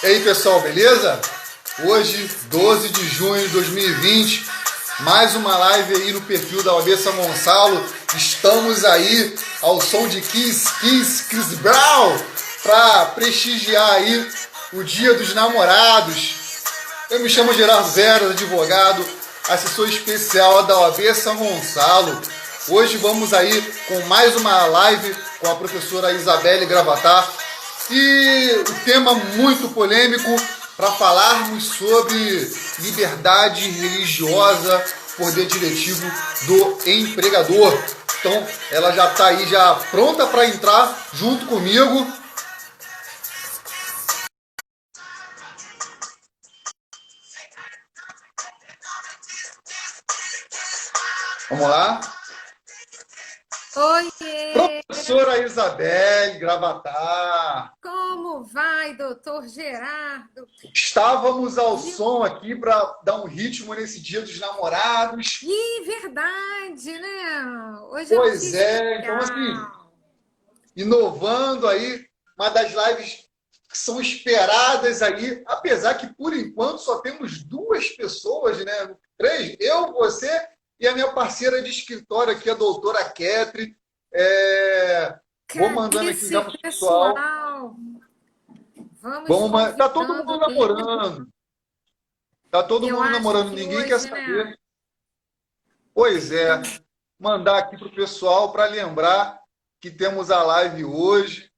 E aí, pessoal, beleza? Hoje, 12 de junho de 2020, mais uma live aí no perfil da OAB São Gonçalo. Estamos aí ao som de Chris Brown para prestigiar aí o Dia dos Namorados. Eu me chamo Gerardo Vera, advogado, assessor especial da OAB São Gonçalo. Hoje vamos aí com mais uma live com a professora Isabelle Gravatar e o tema muito polêmico para falarmos sobre liberdade religiosa, poder diretivo do empregador. Então, ela já está aí já pronta para entrar junto comigo. Vamos lá. Oiê! Professora Isabelle Gravatar. Como vai, doutor Gerardo? Estávamos ao som aqui para dar um ritmo nesse Dia dos Namorados. Ih, verdade, né? Hoje é um Pois dia é, então assim, especial. inovando aí, uma das lives que são esperadas aí, apesar que por enquanto só temos duas pessoas, né? Três, eu, você e a minha parceira de escritório aqui, a doutora Ketri. Vou Cadê mandando aqui já esse para o pessoal. pessoal? Vamos Tá todo mundo convidando ele. namorando. Tá todo Eu mundo acho namorando, que ninguém quer hoje, né? saber. Pois é, mandar aqui para o pessoal para lembrar que temos a live hoje.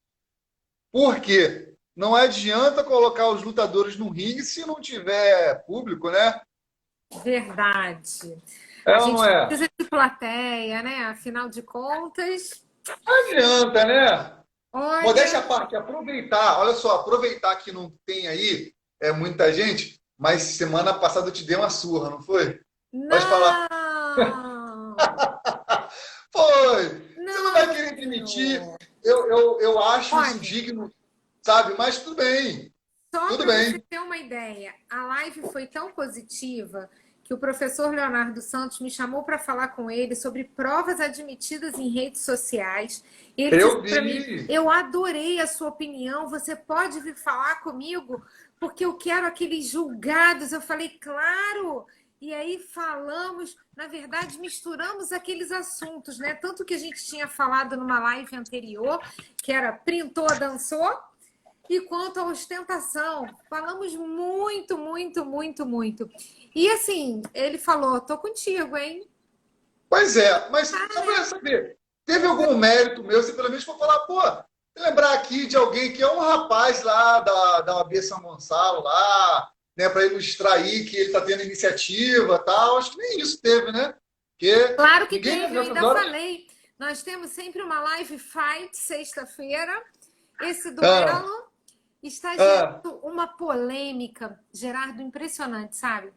Por quê? Não adianta colocar os lutadores no ringue se não tiver público, né? Verdade. É A ou não gente é? precisa de plateia, né? Afinal de contas, Não adianta, né? Modéstia à olha, parte, aproveitar, olha só, aproveitar que não tem aí muita gente, mas semana passada eu te dei uma surra, não foi? Pode falar. não! Foi! Você não vai Não, querer admitir, senhor! eu acho isso Olha, digno, sabe? Mas tudo bem, só tudo para você bem. ter uma ideia, a live foi tão positiva que o professor Leonardo Santos me chamou para falar com ele sobre provas admitidas em redes sociais. E ele disse Eu para mim: vi. Eu adorei a sua opinião, você pode vir falar comigo porque eu quero aqueles julgados. Eu falei: Claro! E aí falamos, na verdade, misturamos aqueles assuntos, né? Tanto que a gente tinha falado numa live anterior, que era printou, dançou. E quanto à ostentação, falamos muito, muito, muito, muito. E assim, ele falou: tô contigo, hein? Pois é, mas só para Cara, saber, teve algum mérito meu, se pelo menos for falar, pô, lembrar aqui de alguém que é um rapaz lá da OAB São Gonçalo, lá, né, para ilustrar aí que ele está tendo iniciativa e tal. Acho que nem isso teve, né? Porque claro que ninguém teve, eu nessas ainda horas. falei. Nós temos sempre uma live fight sexta-feira. Esse Ah, duelo está ah, gerando uma polêmica, Gerardo, impressionante, sabe?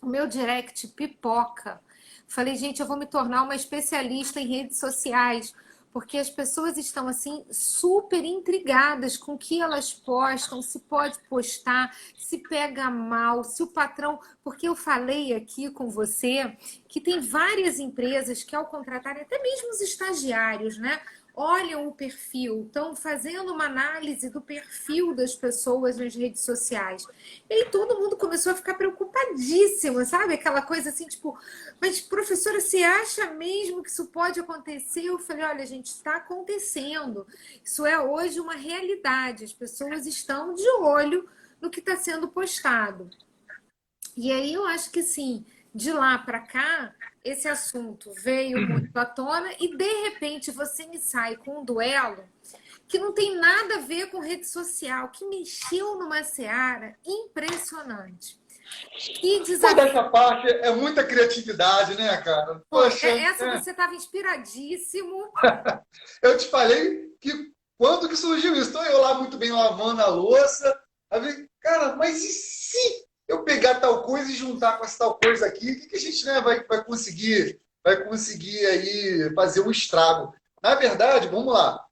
O meu direct pipoca. Falei, gente, eu vou me tornar uma especialista em redes sociais, porque as pessoas estão assim super intrigadas com o que elas postam, se pode postar, se pega mal, se o patrão, porque eu falei aqui com você que tem várias empresas que ao contratarem até mesmo os estagiários, né? Olham o perfil, estão fazendo uma análise do perfil das pessoas nas redes sociais. E aí todo mundo começou a ficar preocupadíssimo, sabe? Aquela coisa assim, tipo, mas professora, você acha mesmo que isso pode acontecer? Eu falei, olha, gente, está acontecendo. Isso é hoje uma realidade. As pessoas estão de olho no que está sendo postado. E aí eu acho que sim, de lá para cá, esse assunto veio muito à tona e de repente você me sai com um duelo que não tem nada a ver com rede social, que mexeu numa seara impressionante. Que pô, desafio dessa parte é muita criatividade, né, cara? foi. Poxa, Essa você estava inspiradíssimo. eu te falei que quando que surgiu isso? Estou eu lá muito bem lavando a louça. Aí, eu falei, cara, mas e se eu pegar tal coisa e juntar com essa tal coisa aqui? O que, que a gente, né, vai conseguir aí fazer um estrago? Na verdade, vamos lá.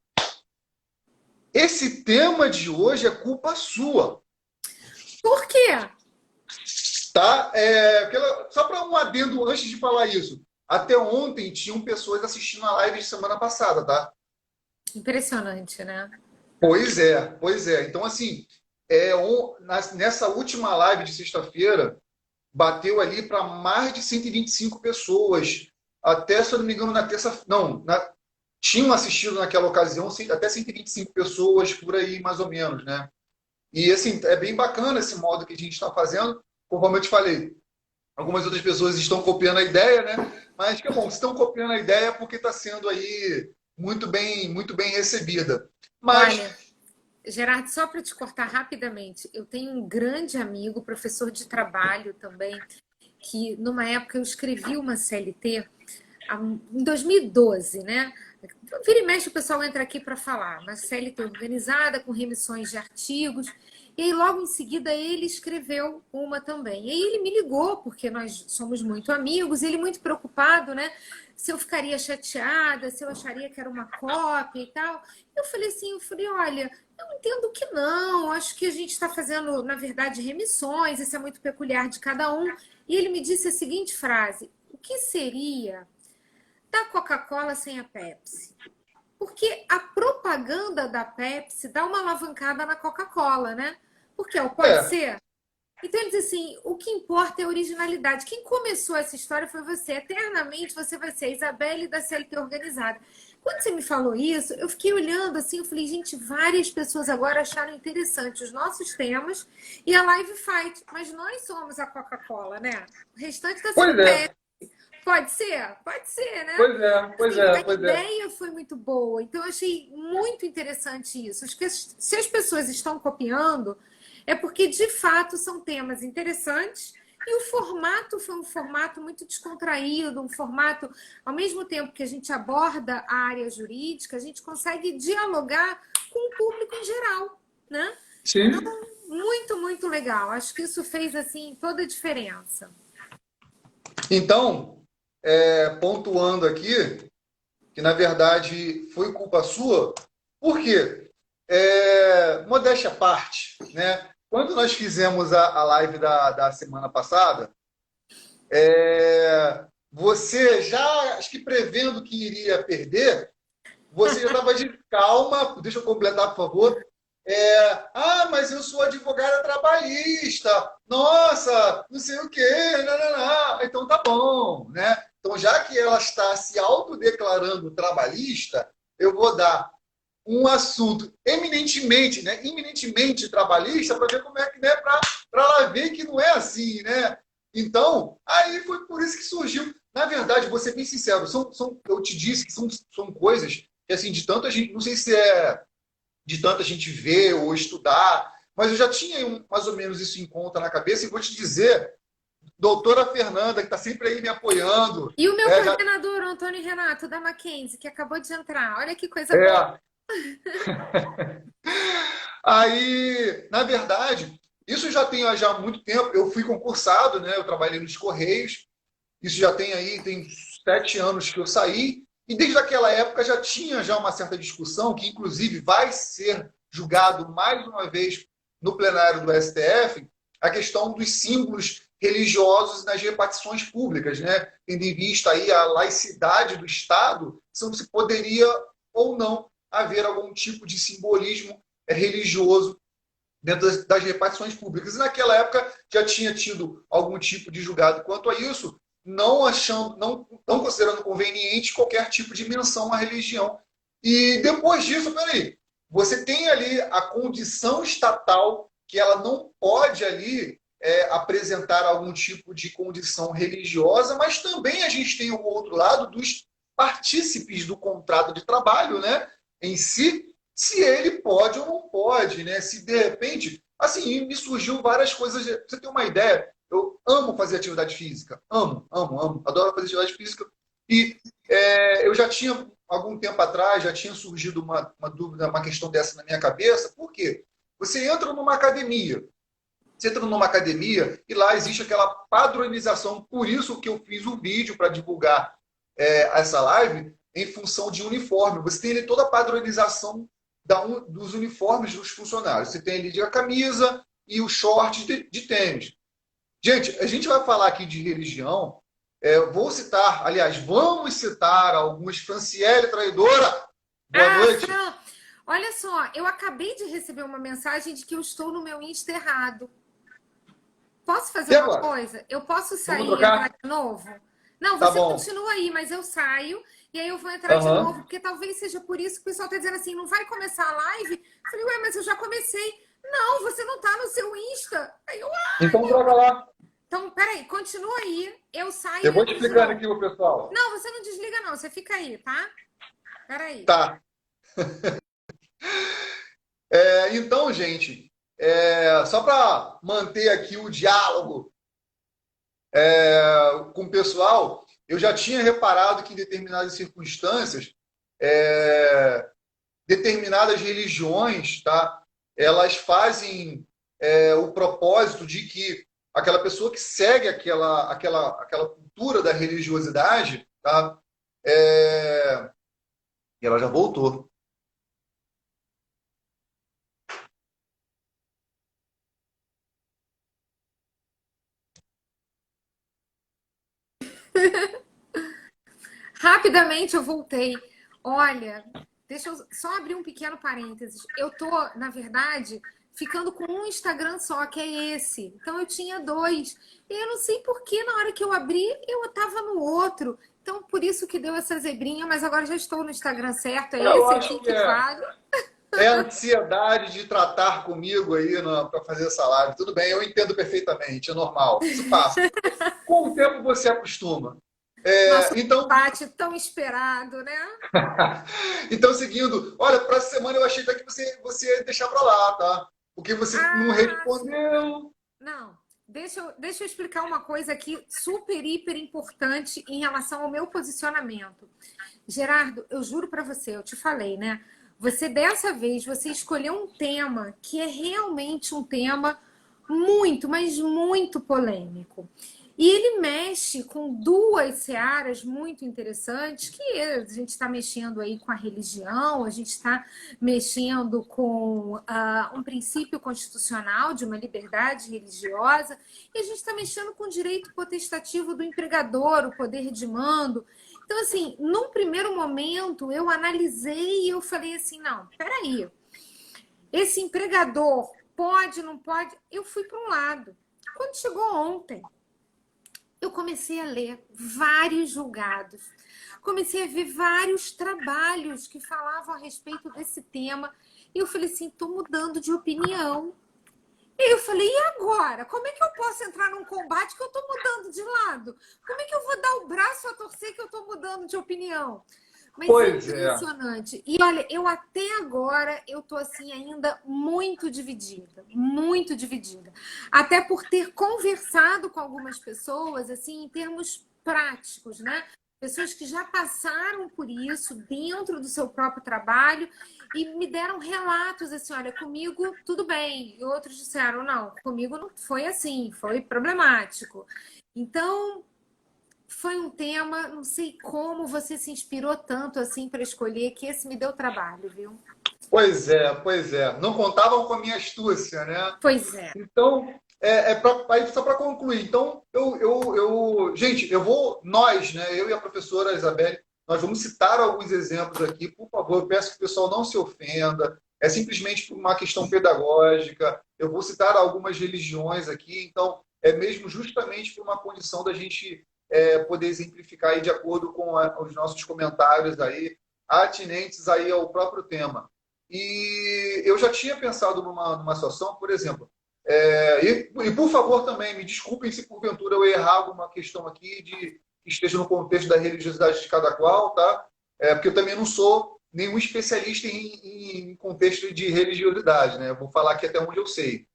Esse tema de hoje é culpa sua, Por quê? tá? Só para um adendo antes de falar isso. Até ontem tinham pessoas assistindo a live de semana passada, tá? Impressionante, né? Pois é, pois é. Então, assim, nessa última live de sexta-feira, bateu ali para mais de 125 pessoas. Até, se eu não me engano, na terça... Não, tinham assistido naquela ocasião até 125 pessoas por aí, mais ou menos, né? E, assim, é bem bacana esse modo que a gente está fazendo. Conforme eu te falei, algumas outras pessoas estão copiando a ideia, né? Mas que bom, se estão copiando a ideia é porque está sendo aí muito bem recebida. Mas, Olha, Gerardo, só para te cortar rapidamente, eu tenho um grande amigo, professor de trabalho também, que numa época eu escrevi uma CLT em 2012, né? Vira e mexe o pessoal entra aqui para falar, uma CLT organizada com remissões de artigos. E aí logo em seguida ele escreveu uma também. E aí ele me ligou, porque nós somos muito amigos, e ele muito preocupado, né? Se eu ficaria chateada, se eu acharia que era uma cópia e tal. Eu falei assim, olha, eu entendo que não, acho que a gente está fazendo, na verdade, remissões, isso é muito peculiar de cada um. E ele me disse a seguinte frase: o que seria da Coca-Cola sem a Pepsi? Porque a propaganda da Pepsi dá uma alavancada na Coca-Cola, né? Porque pode é, ser. Então ele diz assim: o que importa é a originalidade. Quem começou essa história foi você. Eternamente você vai ser a Isabelle da CLT organizada. Quando você me falou isso, eu fiquei olhando assim, eu falei, gente, várias pessoas agora acharam interessante os nossos temas e a Live Fight, mas nós somos a Coca-Cola, né? O restante está pois sendo é, Pepsi. Pode ser? Pode ser, né? pois é, pois Assim, é, a pois é. ideia foi muito boa, então eu achei muito interessante isso. Acho que se as pessoas estão copiando, é porque de fato são temas interessantes e o formato foi um formato muito descontraído, um formato, ao mesmo tempo que a gente aborda a área jurídica, a gente consegue dialogar com o público em geral, né? Então, Sim. muito, muito legal. Acho que isso fez assim toda a diferença. Então, pontuando aqui, que na verdade foi culpa sua, por quê? Modéstia à parte, né? Quando nós fizemos a live da semana passada, você já, acho que prevendo que iria perder, você já estava de calma, deixa eu completar, por favor. Mas eu sou advogada trabalhista. Nossa, não sei o quê. Não, não, não. Então tá bom, né? Então, já que ela está se autodeclarando trabalhista, eu vou dar um assunto eminentemente, né, iminentemente trabalhista para ver como é que, né, para ela ver que não é assim, né? Então, aí foi por isso que surgiu. Na verdade, vou ser bem sincero, eu te disse que são coisas que, assim, de tanta gente, não sei se é de tanta gente ver ou estudar, mas eu já tinha mais ou menos isso em conta na cabeça e vou te dizer, doutora Fernanda, que está sempre aí me apoiando, E o meu é, já, coordenador, o Antônio Renato, da Mackenzie, que acabou de entrar. Olha que coisa boa. é, aí, na verdade, isso já tem já há muito tempo, eu fui concursado, né, eu trabalhei nos Correios, isso já tem 7 anos que eu saí, e desde aquela época já tinha já uma certa discussão, que inclusive vai ser julgado mais uma vez no plenário do STF, a questão dos símbolos religiosos nas repartições públicas, né? Tendo em vista aí a laicidade do Estado, se poderia ou não haver algum tipo de simbolismo religioso dentro das repartições públicas. E naquela época já tinha tido algum tipo de julgado quanto a isso, não considerando conveniente qualquer tipo de menção à religião. E depois disso, peraí, você tem ali a condição estatal que ela não pode ali apresentar algum tipo de condição religiosa, mas também a gente tem o outro lado dos partícipes do contrato de trabalho, né? Em si, se ele pode ou não pode, né? Se de repente, assim, me surgiu várias coisas. Pra você ter uma ideia, eu amo fazer atividade física, amo, amo, amo, adoro fazer atividade física. E eu já tinha, algum tempo atrás, já tinha surgido uma dúvida, uma questão dessa na minha cabeça. Por quê? Você entra numa academia e lá existe aquela padronização. Por isso que eu fiz um vídeo para divulgar essa live em função de uniforme. Você tem ali toda a padronização dos uniformes dos funcionários. Você tem ali a camisa e o short de tênis. Gente, a gente vai falar aqui de religião. Vamos citar alguns. Franciele Traidora, boa noite. Fran, Olha só, eu acabei de receber uma mensagem de que eu estou no meu Insta errado. Posso fazer E uma agora? coisa? Eu posso Vamos sair e entrar trocar? de novo? Não, Tá você bom. continua aí, mas eu saio e aí eu vou entrar de novo, Aham. porque talvez seja por isso que o pessoal está dizendo assim, não vai começar a live? Eu falei, ué, mas eu já comecei. Não, você não está no seu Insta. Aí eu, ai, Então meu troca Deus. lá. Então, peraí, continua aí, eu saio Eu e vou te entro de explicando novo. aqui, o pessoal. Não, você não desliga não, você fica aí, tá? Peraí. Tá. Então, gente, só para manter aqui o diálogo com o pessoal, eu já tinha reparado que em determinadas circunstâncias, é, determinadas religiões, tá? Elas fazem o propósito de que aquela pessoa que segue aquela cultura da religiosidade, tá? E ela já voltou. Rapidamente eu voltei. Olha, deixa eu só abrir um pequeno parênteses. Eu tô, na verdade, ficando com um Instagram só, que é esse. Então eu tinha dois. E eu não sei por que na hora que eu abri, eu tava no outro. Então por isso que deu essa zebrinha, mas agora já estou no Instagram certo. É Eu esse acho aqui que que vale. é a ansiedade de tratar comigo aí para fazer essa live. Tudo bem, eu entendo perfeitamente, é normal. Isso passa. Com o tempo você acostuma. Nosso Então, debate tão esperado, né? então, seguindo, olha, para essa semana eu achei até que você ia deixar para lá, tá? Porque você não Ah, respondeu. não. Deixa eu explicar uma coisa aqui super, hiper importante em relação ao meu posicionamento. Gerardo, eu juro para você, eu te falei, né? Você dessa vez, você escolheu um tema que é realmente um tema muito, mas muito polêmico. E ele mexe com duas searas muito interessantes, que a gente está mexendo aí com a religião, a gente está mexendo com um princípio constitucional de uma liberdade religiosa, e a gente está mexendo com o direito potestativo do empregador, o poder de mando. Então, assim, num primeiro momento, eu analisei e eu falei assim, não, peraí, esse empregador pode, não pode? Eu fui para um lado. Quando chegou ontem, eu comecei a ler vários julgados, comecei a ver vários trabalhos que falavam a respeito desse tema, e eu falei assim, estou mudando de opinião. E eu falei, e agora? Como é que eu posso entrar num combate que eu estou mudando de lado? Como é que eu vou dar o braço a torcer que eu estou mudando de opinião? Mas é Pois é. impressionante. E olha, eu até agora eu tô assim ainda muito dividida, muito dividida. Até por ter conversado com algumas pessoas assim em termos práticos, né? Pessoas que já passaram por isso dentro do seu próprio trabalho e me deram relatos assim, olha, comigo tudo bem. E outros disseram, não, comigo não foi assim, foi problemático. Então, foi um tema, não sei como você se inspirou tanto assim para escolher, que esse me deu trabalho, viu? Pois é, pois é. Não contavam com a minha astúcia, né? Pois é. Então, aí só para concluir. Então, gente, nós, né, eu e a professora Isabelle, nós vamos citar alguns exemplos aqui. Por favor, eu peço que o pessoal não se ofenda. É simplesmente por uma questão pedagógica. Eu vou citar algumas religiões aqui. Então, é mesmo justamente por uma condição da gente poder exemplificar aí de acordo com os nossos comentários aí, atinentes aí ao próprio tema. E eu já tinha pensado numa situação, por exemplo, por favor também, me desculpem se porventura eu errar alguma questão aqui que esteja no contexto da religiosidade de cada qual, tá? Porque eu também não sou nenhum especialista em contexto de religiosidade, né? Eu vou falar aqui até onde eu sei.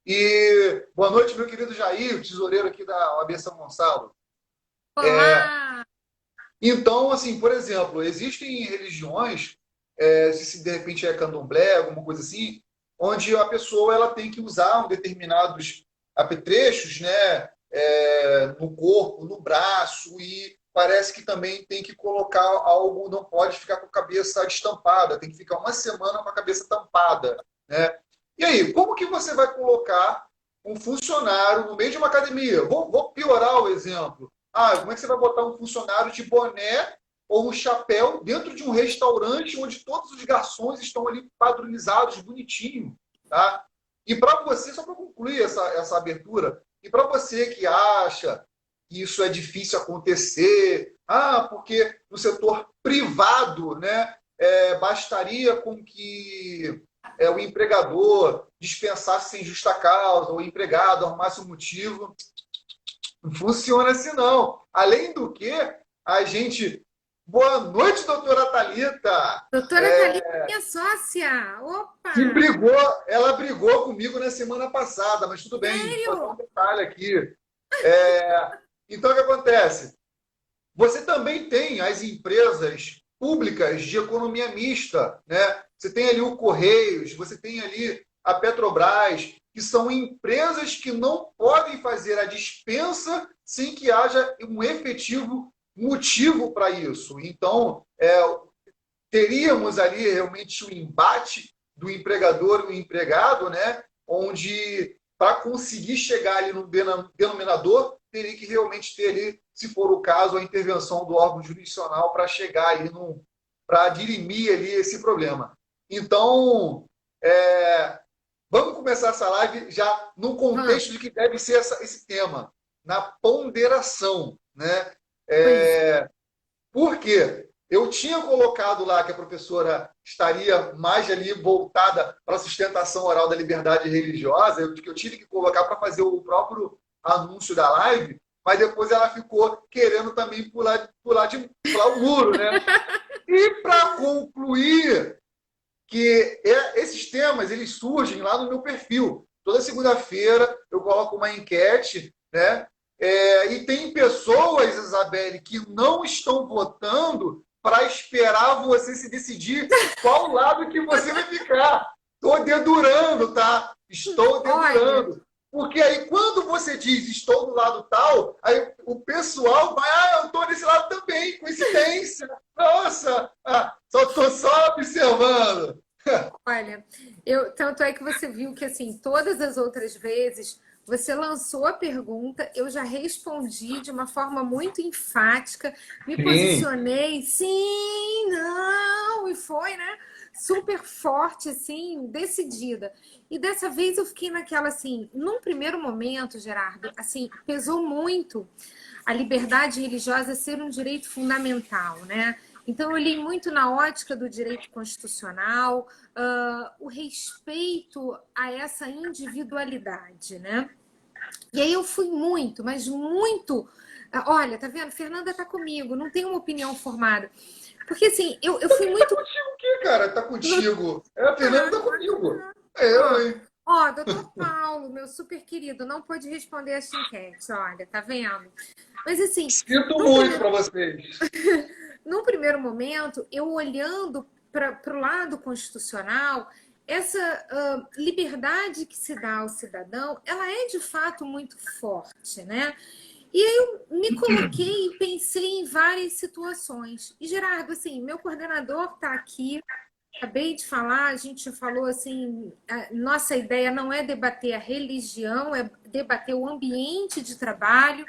E boa noite, meu querido Jair, o tesoureiro aqui da OAB São Gonçalo. Olá! Então, assim, por exemplo, existem religiões, se de repente é candomblé, alguma coisa assim, onde a pessoa ela tem que usar determinados apetrechos, né, no corpo, no braço, e parece que também tem que colocar algo, não pode ficar com a cabeça estampada, tem que ficar uma semana com a cabeça tampada, né? E aí, como que você vai colocar um funcionário no meio de uma academia? Vou piorar o exemplo. Ah, como é que você vai botar um funcionário de boné ou um chapéu dentro de um restaurante onde todos os garçons estão ali padronizados, bonitinho, tá? E para você, só para concluir essa abertura, e para você que acha que isso é difícil acontecer, porque no setor privado, né, bastaria com que o empregador dispensasse sem justa causa, ou o empregado arrumasse um motivo. Não funciona assim, não. Além do que, a gente... Boa noite, doutora Thalita. Doutora Thalita, minha sócia. Opa! Ela brigou comigo na semana passada, mas tudo bem, vou botar um detalhe aqui. Então, o que acontece? Você também tem as empresas públicas de economia mista, né? Você tem ali o Correios, você tem ali a Petrobras, que são empresas que não podem fazer a dispensa sem que haja um efetivo motivo para isso. Então, teríamos ali realmente um embate do empregador e do empregado, né? Onde, para conseguir chegar ali no denominador, teria que realmente ter ali, se for o caso, a intervenção do órgão jurisdicional para chegar ali, para dirimir ali esse problema. Então, vamos começar essa live já no contexto de que deve ser esse tema, na ponderação, né? Por quê? Eu tinha colocado lá que a professora estaria mais ali voltada para a sustentação oral da liberdade religiosa, que eu tive que colocar para fazer o próprio anúncio da live, mas depois ela ficou querendo também pular o muro, né? E para concluir, que esses temas eles surgem lá no meu perfil. Toda segunda-feira eu coloco uma enquete, né? E tem pessoas, Isabelle, que não estão votando para esperar você se decidir qual lado que você vai ficar. Estou dedurando, tá? Estou dedurando. Olha. Porque aí, quando você diz estou do lado tal, aí o pessoal vai, eu estou nesse lado também, coincidência. Nossa, estou só observando. Olha, tanto é que você viu que, assim, todas as outras vezes, você lançou a pergunta, eu já respondi de uma forma muito enfática, me posicionei, sim, não, e foi, né? Super forte, assim, decidida. E dessa vez eu fiquei naquela, assim, num primeiro momento, Gerardo, assim, pesou muito a liberdade religiosa ser um direito fundamental, né? Então, eu olhei muito na ótica do direito constitucional, o respeito a essa individualidade, né? E aí eu fui muito, mas muito... Olha, tá vendo? Fernanda tá comigo, não tem uma opinião formada. Porque, assim, eu fui muito... Tá contigo o quê, cara? Tá contigo. A Fernanda tá comigo. Eu, hein? Doutor Paulo, meu super querido, não pôde responder essa enquete, olha, tá vendo? Mas, assim... Sinto muito para vocês. No primeiro momento, eu olhando para o lado constitucional, essa liberdade que se dá ao cidadão, ela é de fato muito forte, né? E aí eu me coloquei e pensei em várias situações. E, Gerardo, assim, meu coordenador está aqui, acabei de falar, a gente falou assim, nossa ideia não é debater a religião, é debater o ambiente de trabalho.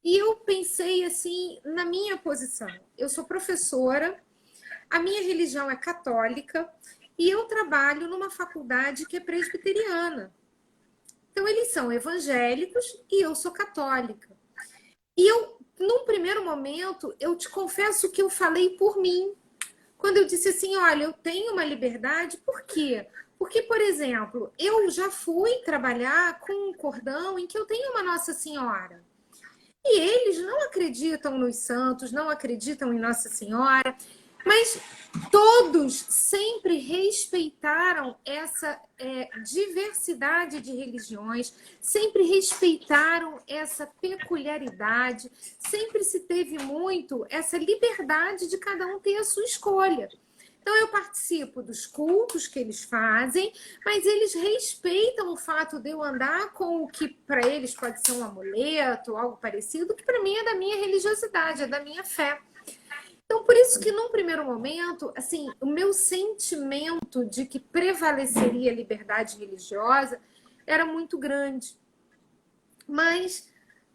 E eu pensei assim, na minha posição. Eu sou professora, a minha religião é católica e eu trabalho numa faculdade que é presbiteriana. Então, eles são evangélicos e eu sou católica. E eu, num primeiro momento, eu te confesso que eu falei por mim. Quando eu disse assim, olha, eu tenho uma liberdade, por quê? Porque, por exemplo, eu já fui trabalhar com um cordão em que eu tenho uma Nossa Senhora. E eles não acreditam nos santos, não acreditam em Nossa Senhora, mas todos sempre respeitaram essa diversidade de religiões, sempre respeitaram essa peculiaridade, sempre se teve muito essa liberdade de cada um ter a sua escolha. Então, eu participo dos cultos que eles fazem, mas eles respeitam o fato de eu andar com o que para eles pode ser um amuleto, algo parecido, que para mim é da minha religiosidade, é da minha fé. Então, por isso que num primeiro momento, assim, o meu sentimento de que prevaleceria a liberdade religiosa era muito grande. Mas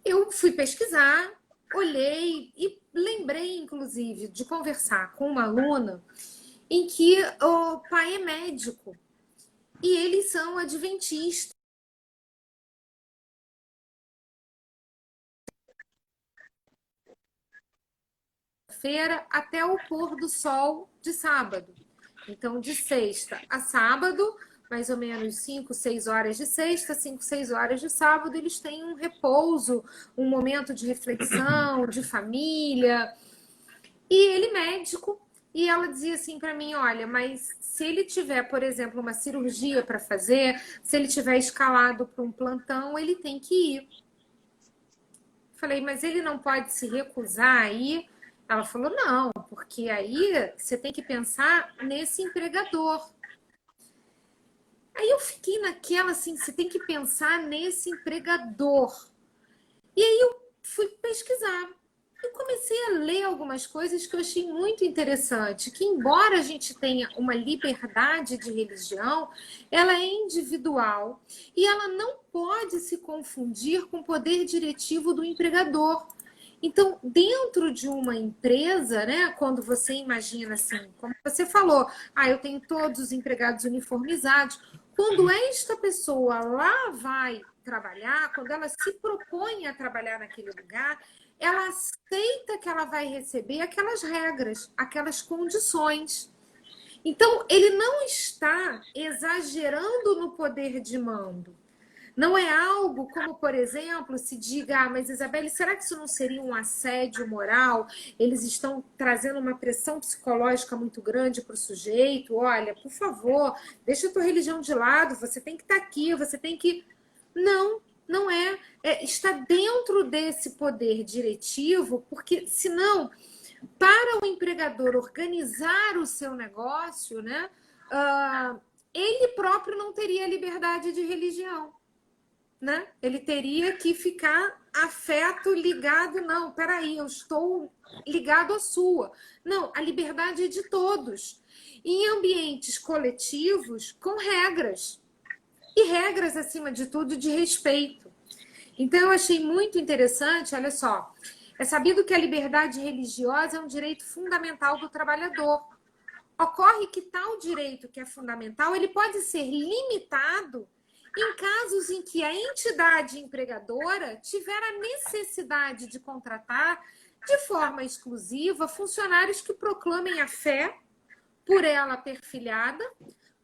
eu fui pesquisar, olhei e lembrei, inclusive, de conversar com uma aluna em que o pai é médico e eles são adventistas. Feira até o pôr do sol de sábado. Então, de sexta a sábado, mais ou menos 5, 6 horas de sexta, 5, 6 horas de sábado, eles têm um repouso, um momento de reflexão, de família. E ele médico, e ela dizia assim para mim, olha, mas se ele tiver, por exemplo, uma cirurgia para fazer, se ele tiver escalado para um plantão, ele tem que ir. Falei, mas ele não pode se recusar a ir? Ela falou, não, porque aí você tem que pensar nesse empregador. Aí eu fiquei naquela assim, você tem que pensar nesse empregador. E aí eu fui pesquisar. Eu comecei a ler algumas coisas que eu achei muito interessante, que embora a gente tenha uma liberdade de religião, ela é individual e ela não pode se confundir com o poder diretivo do empregador. Então, dentro de uma empresa, né, quando você imagina assim, como você falou, eu tenho todos os empregados uniformizados. Quando esta pessoa lá vai trabalhar, quando ela se propõe a trabalhar naquele lugar, ela aceita que ela vai receber aquelas regras, aquelas condições. Então, ele não está exagerando no poder de mando. Não é algo como, por exemplo, se diga, mas Isabelle, será que isso não seria um assédio moral? Eles estão trazendo uma pressão psicológica muito grande para o sujeito. Olha, por favor, deixa a tua religião de lado, você tem que estar aqui, você tem que... Não, não é. Está dentro desse poder diretivo, porque senão, para o empregador organizar o seu negócio, né, ele próprio não teria liberdade de religião. Né? Ele teria que ficar afeto ligado, não, peraí, eu estou ligado à sua. Não, a liberdade é de todos. Em ambientes coletivos, com regras. E regras, acima de tudo, de respeito. Então, eu achei muito interessante, olha só, é sabido que a liberdade religiosa é um direito fundamental do trabalhador. Ocorre que tal direito que é fundamental, ele pode ser limitado em casos em que a entidade empregadora tiver a necessidade de contratar de forma exclusiva funcionários que proclamem a fé por ela perfilhada,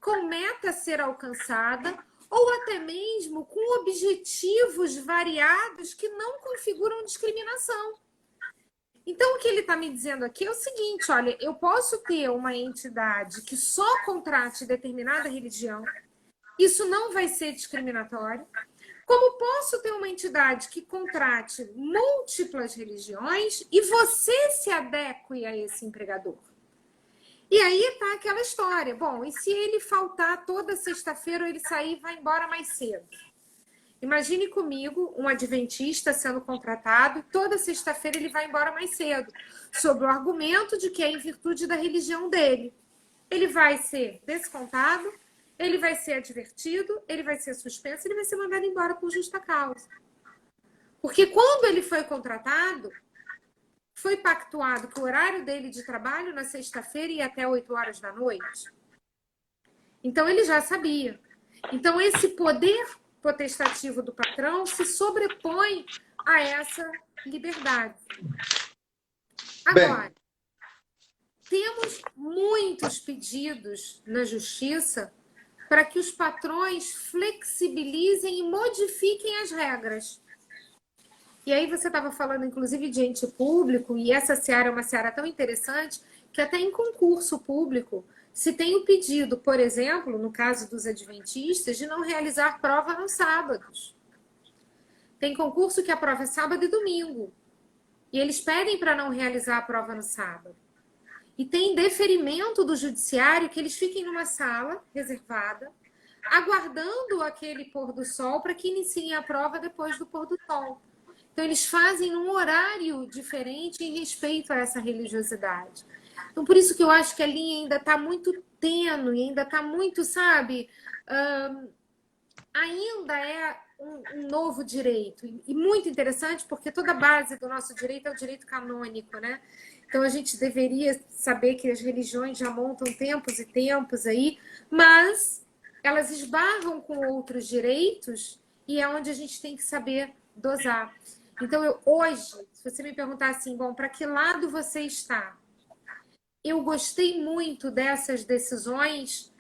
com meta a ser alcançada ou até mesmo com objetivos variados que não configuram discriminação. Então, o que ele está me dizendo aqui é o seguinte, olha, eu posso ter uma entidade que só contrate determinada religião, isso não vai ser discriminatório. Como posso ter uma entidade que contrate múltiplas religiões e você se adeque a esse empregador? E aí está aquela história. Bom, e se ele faltar toda sexta-feira ou ele sair e vai embora mais cedo? Imagine comigo um adventista sendo contratado e toda sexta-feira ele vai embora mais cedo, sob o argumento de que é em virtude da religião dele. Ele vai ser descontado, ele vai ser advertido, ele vai ser suspenso, ele vai ser mandado embora por justa causa. Porque quando ele foi contratado, foi pactuado que o horário dele de trabalho na sexta-feira ia até 8 horas da noite. Então ele já sabia. Então esse poder potestativo do patrão se sobrepõe a essa liberdade. Agora, temos muitos pedidos na justiça para que os patrões flexibilizem e modifiquem as regras. E aí você estava falando, inclusive, de ente público, e essa seara é uma seara tão interessante que até em concurso público se tem o pedido, por exemplo, no caso dos adventistas, de não realizar prova nos sábados. Tem concurso que a prova é sábado e domingo. E eles pedem para não realizar a prova no sábado. E tem deferimento do judiciário que eles fiquem numa sala reservada, aguardando aquele pôr do sol para que iniciem a prova depois do pôr do sol. Então, eles fazem num horário diferente em respeito a essa religiosidade. Então, por isso que eu acho que a linha ainda está muito tênue, ainda está muito, sabe? Ainda é um novo direito. E muito interessante, porque toda a base do nosso direito é o direito canônico, né? Então, a gente deveria saber que as religiões já montam tempos e tempos aí, mas elas esbarram com outros direitos e é onde a gente tem que saber dosar. Então, hoje, se você me perguntar assim, bom, para que lado você está? Eu gostei muito dessas decisões,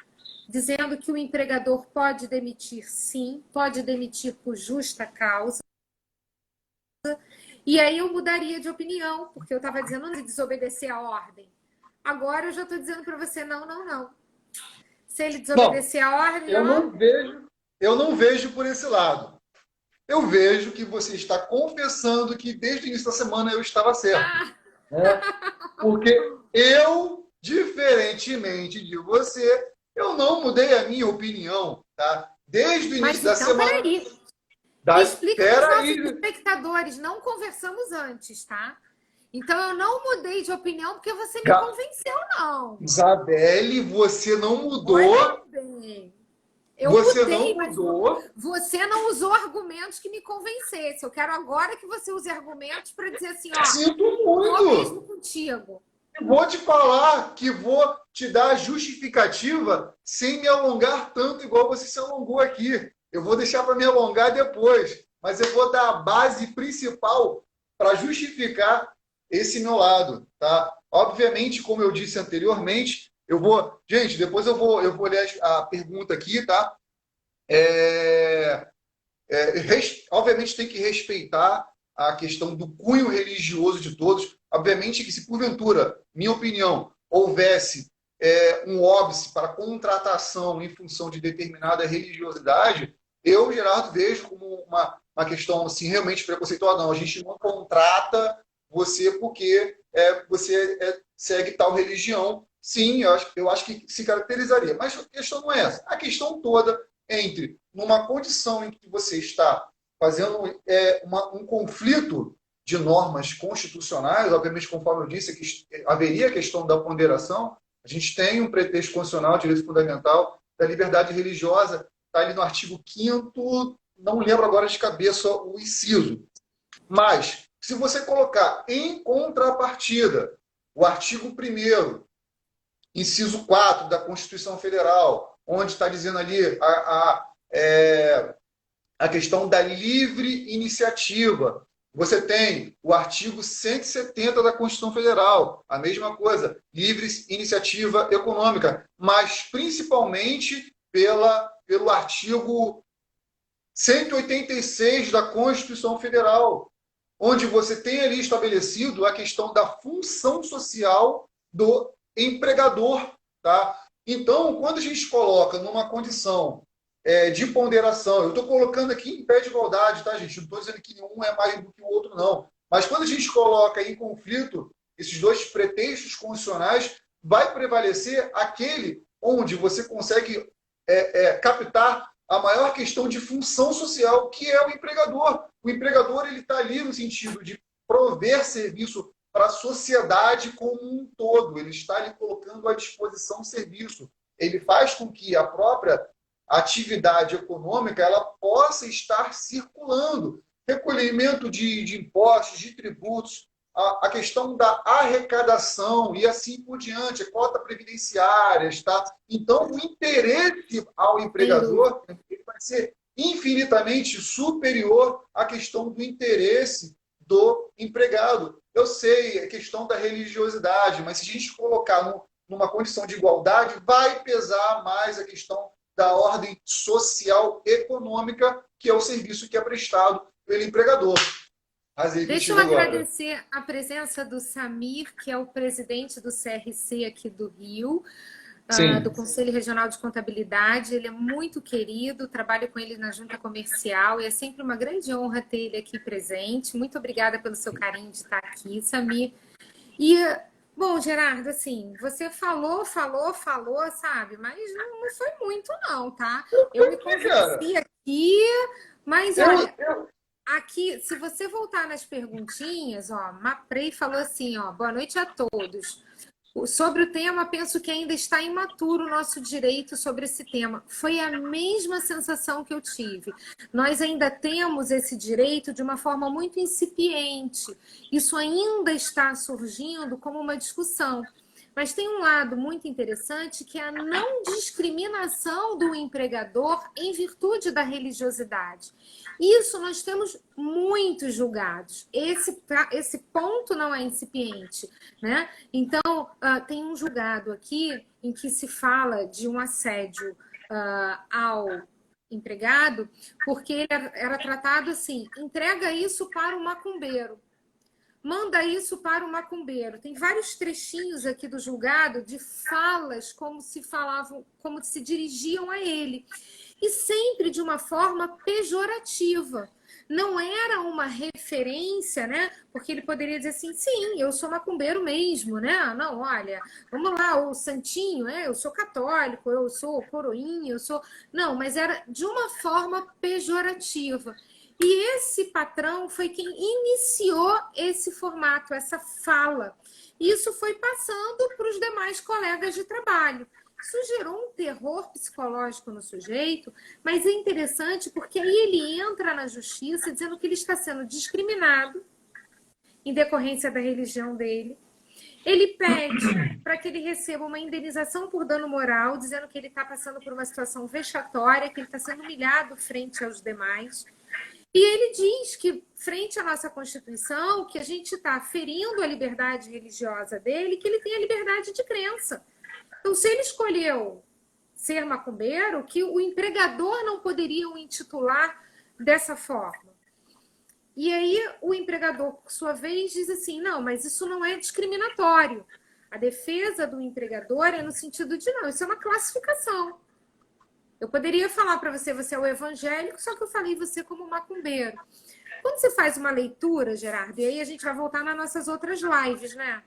dizendo que o empregador pode demitir, sim, pode demitir por justa causa. E aí eu mudaria de opinião, porque eu estava dizendo não desobedecer a ordem. Agora eu já estou dizendo para você, não, não, não. Se ele Não, desobedecer a ordem, eu não vejo por esse lado. Eu vejo que você está confessando que desde o início da semana eu estava certo. Né? Porque eu, diferentemente de você, eu não mudei a minha opinião, tá? Desde o início mas da então, semana. peraí. Explica para os nossos Peraí. espectadores, não conversamos antes, tá? Então eu não mudei de opinião porque você me convenceu, não. Isabelle, você não mudou. Olha bem. Eu Você não mudei, mas mudou. você não usou argumentos que me convencessem. Eu quero agora que você use argumentos para dizer assim, ó, Sinto tô mesmo muito. contigo. Vou te falar que vou te dar a justificativa sem me alongar tanto igual você se alongou aqui. Eu vou deixar para me alongar depois, mas eu vou dar a base principal para justificar esse meu lado, tá? Obviamente, como eu disse anteriormente, eu vou, gente, depois eu vou ler a pergunta aqui, tá? Obviamente tem que respeitar a questão do cunho religioso de todos. Obviamente que se porventura, minha opinião, houvesse um óbice para contratação em função de determinada religiosidade, eu, Gerardo, vejo como uma questão assim, realmente preconceituosa. Não, a gente não contrata você porque você segue tal religião. Sim, eu acho que se caracterizaria. Mas a questão não é essa. A questão toda entre numa condição em que você está fazendo um conflito de normas constitucionais, obviamente, conforme eu disse, que haveria a questão da ponderação, a gente tem um pretexto constitucional, direito fundamental, da liberdade religiosa, está ali no artigo 5º, não lembro agora de cabeça o inciso. Mas, se você colocar em contrapartida o artigo 1º, inciso 4 da Constituição Federal, onde está dizendo ali a questão da livre iniciativa. Você tem o artigo 170 da Constituição Federal, a mesma coisa, livre iniciativa econômica, mas principalmente pelo artigo 186 da Constituição Federal, onde você tem ali estabelecido a questão da função social do empregador, tá? Então, quando a gente coloca numa condição de ponderação, eu estou colocando aqui em pé de igualdade, tá, gente? Não estou dizendo que um é mais do que o outro, não. Mas quando a gente coloca em conflito esses dois pretextos constitucionais, vai prevalecer aquele onde você consegue captar a maior questão de função social, que é o empregador. O empregador ele está ali no sentido de prover serviço para a sociedade como um todo. Ele está ali colocando à disposição serviço. Ele faz com que a própria atividade econômica ela possa estar circulando. Recolhimento de impostos, de tributos, a questão da arrecadação e assim por diante, a cota previdenciária, tá? Então, o interesse ao empregador ele vai ser infinitamente superior à questão do interesse do empregado. Eu sei, é questão da religiosidade, mas se a gente colocar numa condição de igualdade, vai pesar mais a questão da ordem social econômica, que é o serviço que é prestado pelo empregador. Deixa eu agradecer a presença do Samir, que é o presidente do CRC aqui do Rio, do Conselho Regional de Contabilidade. Ele é muito querido, trabalho com ele na Junta Comercial e é sempre uma grande honra ter ele aqui presente. Muito obrigada pelo seu carinho de estar aqui, Samir. E, bom, Gerardo, assim, você falou, sabe? Mas não foi muito, não, tá? Eu me convenci aqui, mas olha... Aqui, se você voltar nas perguntinhas, ó, Maprei falou assim, ó, boa noite a todos. Sobre o tema, penso que ainda está imaturo o nosso direito sobre esse tema. Foi a mesma sensação que eu tive. Nós ainda temos esse direito de uma forma muito incipiente. Isso ainda está surgindo como uma discussão. Mas tem um lado muito interessante que é a não discriminação do empregador em virtude da religiosidade. Isso nós temos muitos julgados. Esse ponto não é incipiente, né? Então, tem um julgado aqui em que se fala de um assédio ao empregado, porque ele era tratado assim: entrega isso para o macumbeiro. Manda isso para o macumbeiro. Tem vários trechinhos aqui do julgado de falas como se falavam, como se dirigiam a ele. E sempre de uma forma pejorativa. Não era uma referência, né? Porque ele poderia dizer assim, sim, eu sou macumbeiro mesmo, né? Não, olha, vamos lá, o santinho, eu sou católico, eu sou coroinha, eu sou... Não, mas era de uma forma pejorativa. E esse patrão foi quem iniciou esse formato, essa fala. Isso foi passando para os demais colegas de trabalho. Isso gerou um terror psicológico no sujeito, mas é interessante porque aí ele entra na justiça dizendo que ele está sendo discriminado em decorrência da religião dele. Ele pede para que ele receba uma indenização por dano moral, dizendo que ele está passando por uma situação vexatória, que ele está sendo humilhado frente aos demais. E ele diz que, frente à nossa Constituição, que a gente está ferindo a liberdade religiosa dele, que ele tem a liberdade de crença. Então, se ele escolheu ser macumbeiro, que o empregador não poderia o intitular dessa forma. E aí o empregador, por sua vez, diz assim, não, mas isso não é discriminatório. A defesa do empregador é no sentido de, não, isso é uma classificação. Eu poderia falar para você, você é o evangélico, só que eu falei você como macumbeiro. Quando você faz uma leitura, Gerardo, e aí a gente vai voltar nas nossas outras lives, né?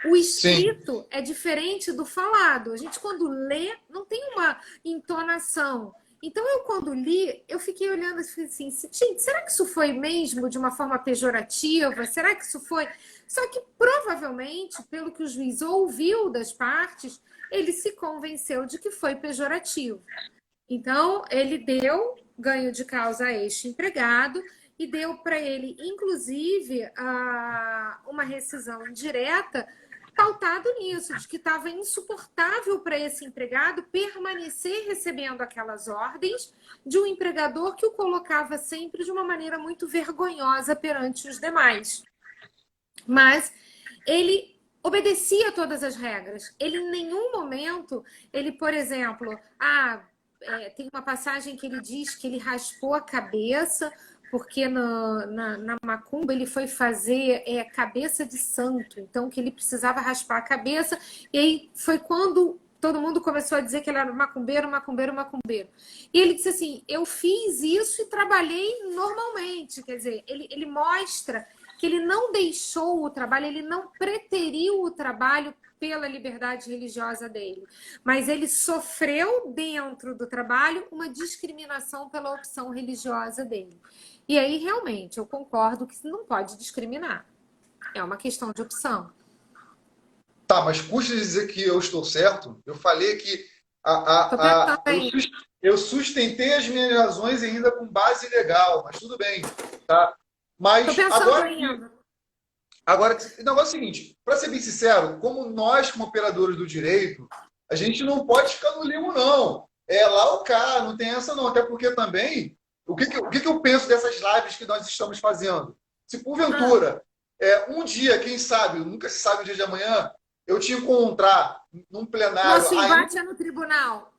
O escrito Sim. é diferente do falado. A gente, quando lê, não tem uma entonação. Então, eu, quando li, eu fiquei olhando assim, gente, será que isso foi mesmo de uma forma pejorativa? Será que isso foi... Só que, provavelmente, pelo que o juiz ouviu das partes, ele se convenceu de que foi pejorativo. Então, ele deu ganho de causa a este empregado e deu para ele, inclusive, uma rescisão indireta pautado nisso, de que estava insuportável para esse empregado permanecer recebendo aquelas ordens de um empregador que o colocava sempre de uma maneira muito vergonhosa perante os demais. Mas ele obedecia a todas as regras. Ele, em nenhum momento, ele, por exemplo, tem uma passagem que ele diz que ele raspou a cabeça porque na macumba ele foi fazer cabeça de santo, então que ele precisava raspar a cabeça, e aí foi quando todo mundo começou a dizer que ele era macumbeiro, macumbeiro, macumbeiro. E ele disse assim, eu fiz isso e trabalhei normalmente, quer dizer, ele mostra que ele não deixou o trabalho, ele não preteriu o trabalho pela liberdade religiosa dele, mas ele sofreu dentro do trabalho uma discriminação pela opção religiosa dele. E aí, realmente, eu concordo que não pode discriminar. É uma questão de opção. Tá, mas custa dizer que eu estou certo? Eu falei que eu sustentei as minhas razões ainda com base legal, mas tudo bem, tá? Mas agora, o negócio é o seguinte, para ser bem sincero, como nós, como operadores do direito, a gente não pode ficar no limbo, não. É lá o cara, não tem essa não, até porque também... O que eu penso dessas lives que nós estamos fazendo? Se porventura, um dia, quem sabe, nunca se sabe o dia de amanhã, eu te encontrar num plenário... Nosso embate é no tribunal.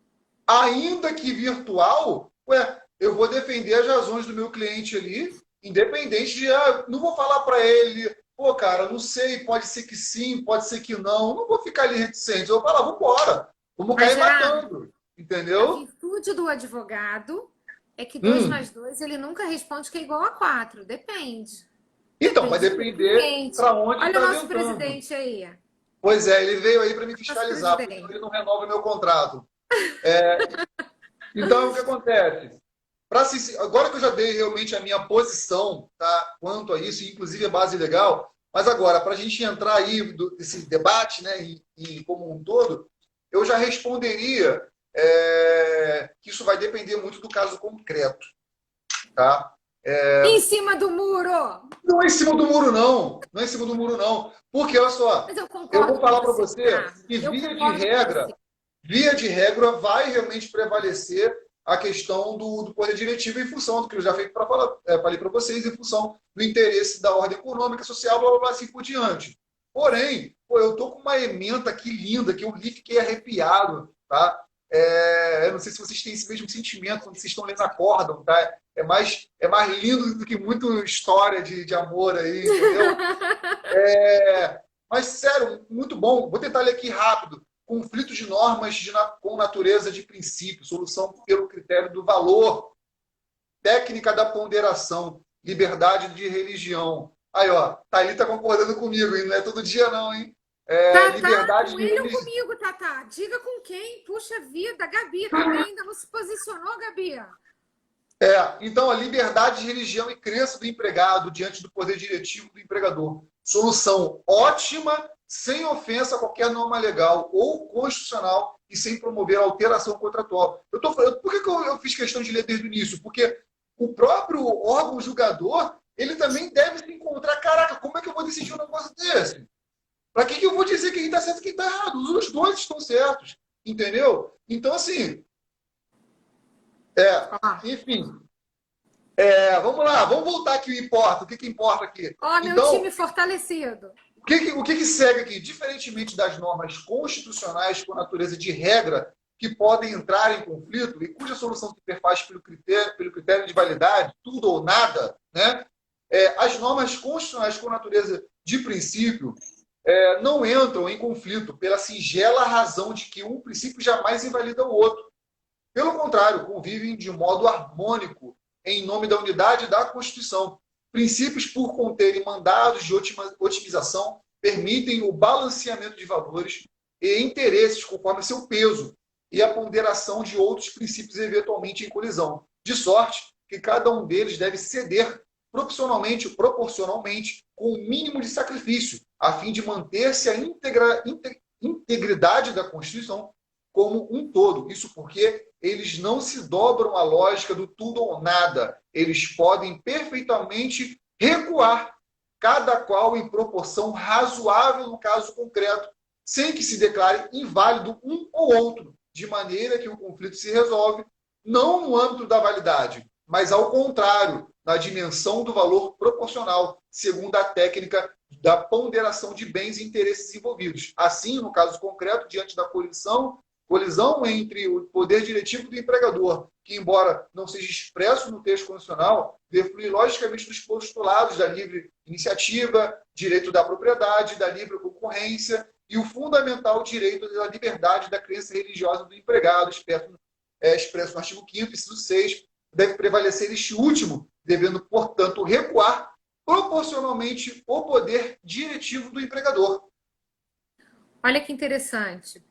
Ainda que virtual, eu vou defender as razões do meu cliente ali, independente de... não vou falar para ele, pô, cara, não sei, pode ser que sim, pode ser que não. Não vou ficar ali reticente. Eu vou falar, vamos embora. Vamos cair matando. Entendeu? A virtude do advogado... É que 2 mais 2, ele nunca responde que é igual a 4. Depende. Então, vai depender para onde Olha o nosso presidente aí. Pois é, ele veio aí para me fiscalizar, porque ele não renova meu contrato. Então, o que acontece? Agora que eu já dei realmente a minha posição, tá, quanto a isso, inclusive a base legal, Mas agora, para a gente entrar aí nesse debate, né, e como um todo, eu já responderia que isso vai depender muito do caso concreto, tá? Em cima do muro! Não é em cima do muro, não. Não é em cima do muro, não. Porque, olha só, Mas eu eu vou concordo com falar para você, você Ricardo. que, Eu concordo com você. via de regra, vai realmente prevalecer a questão do poder diretivo em função do que eu já falei para vocês, em função do interesse da ordem econômica, social, blá, blá, blá, assim por diante. Porém, pô, eu tô com uma ementa aqui linda, que eu li e fiquei arrepiado, tá? Eu não sei se vocês têm esse mesmo sentimento quando vocês estão lendo Acordam, tá? É mais lindo do que muita história de amor aí, entendeu? Mas, sério, muito bom. Vou tentar ler aqui rápido. Conflito de normas com natureza de princípio, solução pelo critério do valor, técnica da ponderação, liberdade de religião. Aí, ó, Thalita tá concordando comigo, hein? Não é todo dia, não, hein? Tatá, Liberdade com de ele ou religião. comigo, Tatá? Diga com quem? Puxa vida, Gabi também ainda não se posicionou, Gabi. Então, a liberdade de religião e crença do empregado diante do poder diretivo do empregador. Solução ótima, sem ofensa a qualquer norma legal ou constitucional e sem promover alteração contratual. Por que eu fiz questão de ler desde o início? Porque o próprio órgão julgador, ele também deve se encontrar. Caraca, como é que eu vou decidir um negócio desse? Para que eu vou dizer quem está certo e quem está errado? Os dois estão certos, entendeu? Então, assim, Ó, enfim, vamos lá, vamos voltar aqui o importa. O que importa aqui? ó, meu Então, time fortalecido. o que segue aqui? Diferentemente das normas constitucionais com natureza de regra que podem entrar em conflito e cuja solução se perfaz pelo critério de validade, tudo ou nada, né? As normas constitucionais com natureza de princípio não entram em conflito pela singela razão de que um princípio jamais invalida o outro. Pelo contrário, convivem de modo harmônico em nome da unidade da Constituição. Princípios, por conterem mandados de otimização, permitem o balanceamento de valores e interesses conforme seu peso e a ponderação de outros princípios eventualmente em colisão, de sorte que cada um deles deve ceder proporcionalmente, com o mínimo de sacrifício, a fim de manter-se a integridade da Constituição como um todo. Isso porque eles não se dobram à lógica do tudo ou nada. Eles podem perfeitamente recuar, cada qual em proporção razoável no caso concreto, sem que se declare inválido um ou outro, de maneira que o conflito se resolve não no âmbito da validade, mas ao contrário, na dimensão do valor proporcional, segundo a técnica da ponderação de bens e interesses envolvidos. Assim, no caso concreto, diante da colisão entre o poder diretivo do empregador, que, embora não seja expresso no texto constitucional, deflui logicamente dos postulados da livre iniciativa, direito da propriedade, da livre concorrência e o fundamental direito da liberdade da crença religiosa do empregado, expresso no artigo 5º, inciso 6, deve prevalecer este último, devendo, portanto, recuar proporcionalmente o poder diretivo do empregador. Olha que interessante.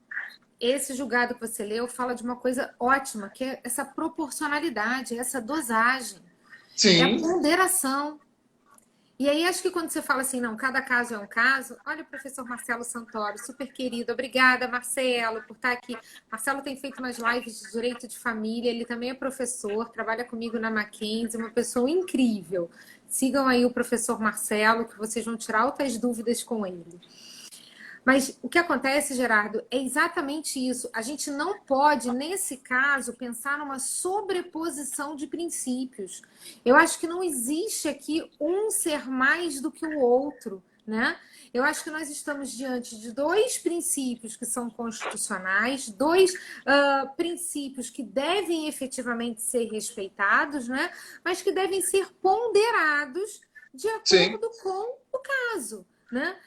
Esse julgado que você leu fala de uma coisa ótima, que é essa proporcionalidade, essa dosagem. É a Sim. ponderação. E aí, acho que quando você fala assim, não, cada caso é um caso, olha o professor Marcelo Santoro, super querido. Obrigada, Marcelo, por estar aqui. Marcelo tem feito umas lives de direito de família, ele também é professor, trabalha comigo na Mackenzie, uma pessoa incrível. Sigam aí o professor Marcelo, que vocês vão tirar altas dúvidas com ele. Mas o que acontece, Gerardo, é exatamente isso. A gente não pode, nesse caso, pensar numa sobreposição de princípios. Eu acho que não existe aqui um ser mais do que o outro, né? Eu acho que nós estamos diante de dois princípios que são constitucionais, dois princípios que devem efetivamente ser respeitados, né? Mas que devem ser ponderados de Sim. acordo com o caso, né?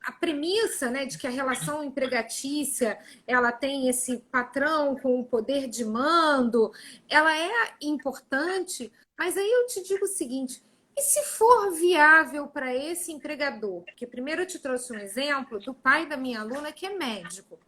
A premissa, né, de que a relação empregatícia ela tem esse patrão com o poder de mando, ela é importante, mas aí eu te digo o seguinte, e se for viável para esse empregador? Porque primeiro eu te trouxe um exemplo do pai da minha aluna que é médico.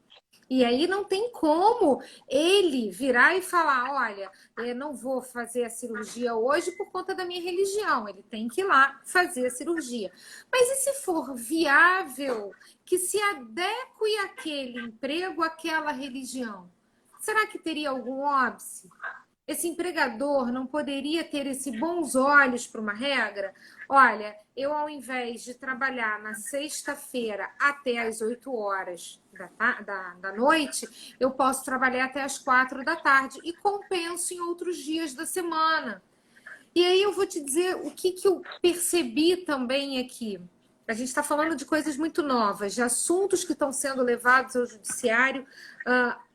E aí não tem como ele virar e falar, olha, eu não vou fazer a cirurgia hoje por conta da minha religião. Ele tem que ir lá fazer a cirurgia. Mas e se for viável que se adeque àquele emprego, àquela religião? Será que teria algum óbice? Esse empregador não poderia ter esse bons olhos para uma regra? Olha, eu ao invés de trabalhar na sexta-feira até às 8 horas da noite, eu posso trabalhar até às 4 da tarde e compenso em outros dias da semana. E aí eu vou te dizer o que eu percebi também aqui. A gente está falando de coisas muito novas, de assuntos que estão sendo levados ao judiciário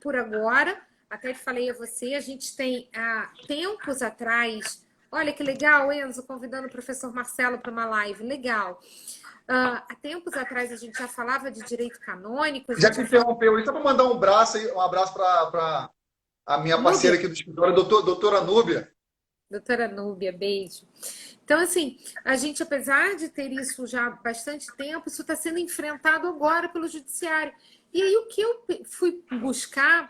por agora. Até falei a você, a gente tem há tempos atrás. Olha que legal, Enzo, convidando o professor Marcelo para uma live. Legal. Há tempos atrás a gente já falava de direito canônico. Já que interrompeu, só para mandar um abraço para a minha parceira aqui do escritório, doutora Núbia. Doutora Núbia, beijo. Então, assim, a gente, apesar de ter isso já há bastante tempo, isso está sendo enfrentado agora pelo judiciário. E aí o que eu fui buscar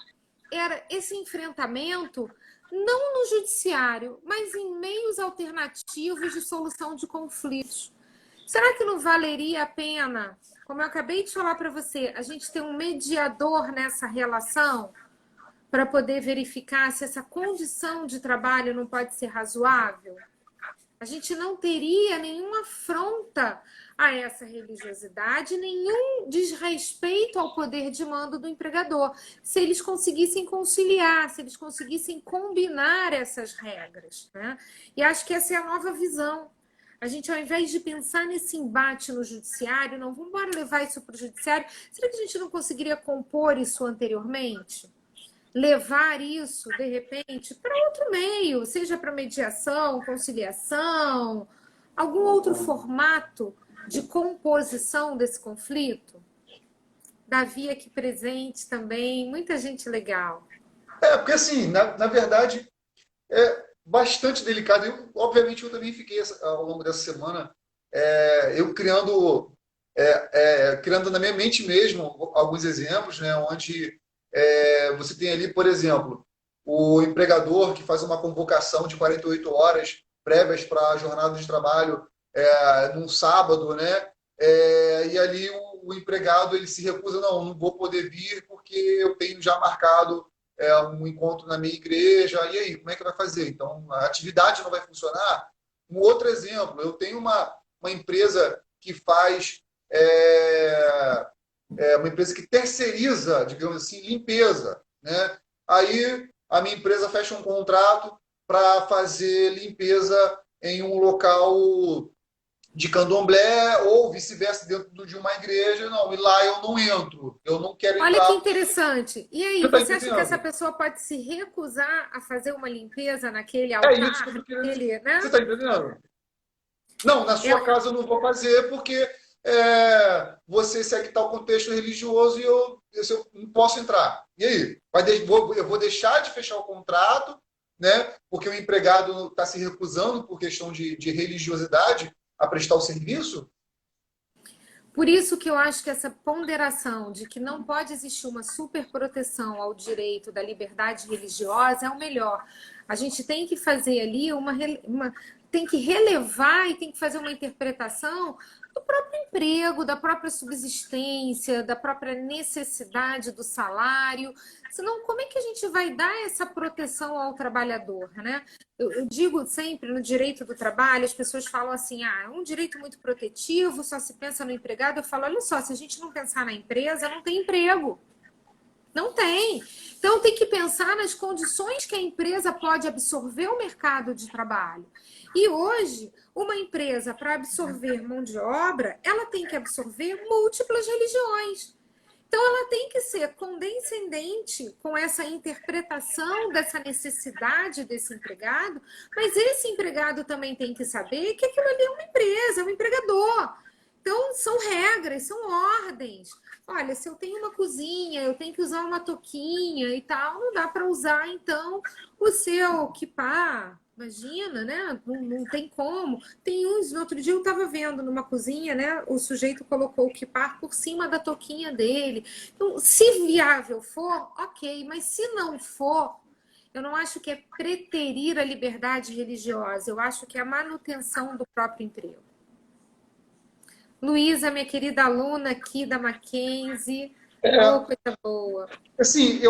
era esse enfrentamento não no judiciário, mas em meios alternativos de solução de conflitos. Será que não valeria a pena, como eu acabei de falar para você, a gente ter um mediador nessa relação para poder verificar se essa condição de trabalho não pode ser razoável? A gente não teria nenhuma afronta a essa religiosidade, nenhum desrespeito ao poder de mando do empregador, se eles conseguissem conciliar, se eles conseguissem combinar essas regras, né? E acho que essa é a nova visão. A gente, ao invés de pensar nesse embate no judiciário, não, vamos embora levar isso para o judiciário, será que a gente não conseguiria compor isso anteriormente? Levar isso, de repente, para outro meio, seja para mediação, conciliação, algum outro formato de composição desse conflito? Davi aqui presente também, muita gente legal. Porque assim, na verdade, é bastante delicado. Obviamente, eu também fiquei ao longo dessa semana, eu criando na minha mente mesmo alguns exemplos, né, onde você tem ali, por exemplo, o empregador que faz uma convocação de 48 horas prévias para a jornada de trabalho num sábado, né? E ali o empregado ele se recusa, não vou poder vir porque eu tenho já marcado um encontro na minha igreja, e aí, como é que vai fazer? Então, a atividade não vai funcionar? Um outro exemplo, eu tenho uma empresa que faz uma empresa que terceiriza, digamos assim, limpeza, né? Aí a minha empresa fecha um contrato para fazer limpeza em um local de candomblé ou vice-versa dentro de uma igreja. Não, e lá eu não entro, eu não quero entrar. Olha que interessante. E aí, Tá você acha entendendo? que essa pessoa pode se recusar a fazer uma limpeza naquele altar? Isso que eu tô querendo dizer. Né? Você está entendendo? Não, na sua casa eu não vou fazer porque você segue tal contexto religioso e eu não posso entrar. E aí? Eu vou deixar de fechar o contrato, né? Porque o empregado está se recusando por questão de religiosidade a prestar o serviço? Por isso que eu acho que essa ponderação de que não pode existir uma superproteção ao direito da liberdade religiosa é o melhor. A gente tem que fazer ali tem que relevar e tem que fazer uma interpretação do próprio emprego, da própria subsistência, da própria necessidade do salário. Senão, como é que a gente vai dar essa proteção ao trabalhador, né? Eu digo sempre no direito do trabalho, as pessoas falam assim, é um direito muito protetivo, só se pensa no empregado. Eu falo, olha só, se a gente não pensar na empresa, não tem emprego. Não tem. Então, tem que pensar nas condições que a empresa pode absorver o mercado de trabalho. E hoje, uma empresa, para absorver mão de obra, ela tem que absorver múltiplas religiões. Então, ela tem que ser condescendente com essa interpretação dessa necessidade desse empregado, mas esse empregado também tem que saber que aquilo ali é uma empresa, é um empregador. Então, são regras, são ordens. Olha, se eu tenho uma cozinha, eu tenho que usar uma touquinha e tal, não dá para usar, então, o seu kippah, Imagina, né? Não tem como. Tem uns, no outro dia eu estava vendo numa cozinha, né? O sujeito colocou o kipar por cima da touquinha dele. Então, se viável for, ok, mas se não for, eu não acho que é preterir a liberdade religiosa, eu acho que é a manutenção do próprio emprego. Luísa, minha querida aluna aqui da Mackenzie, oh, É, coisa boa. assim,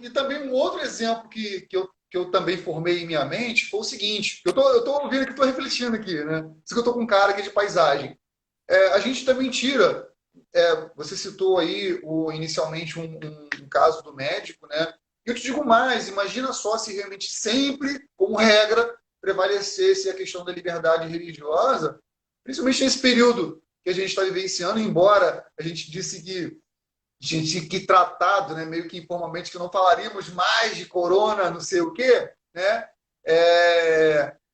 e também um outro exemplo que eu também formei em minha mente foi o seguinte, eu tô ouvindo aqui, estou refletindo aqui, né? Isso que eu tô com um cara aqui de paisagem. A gente também tira, você citou aí inicialmente um caso do médico, né? E eu te digo mais, imagina só se realmente sempre, como regra, prevalecesse a questão da liberdade religiosa, principalmente nesse período que a gente está vivenciando, embora a gente disse que gente que tratado, né, meio que informalmente, que não falaríamos mais de corona, não sei o quê, né?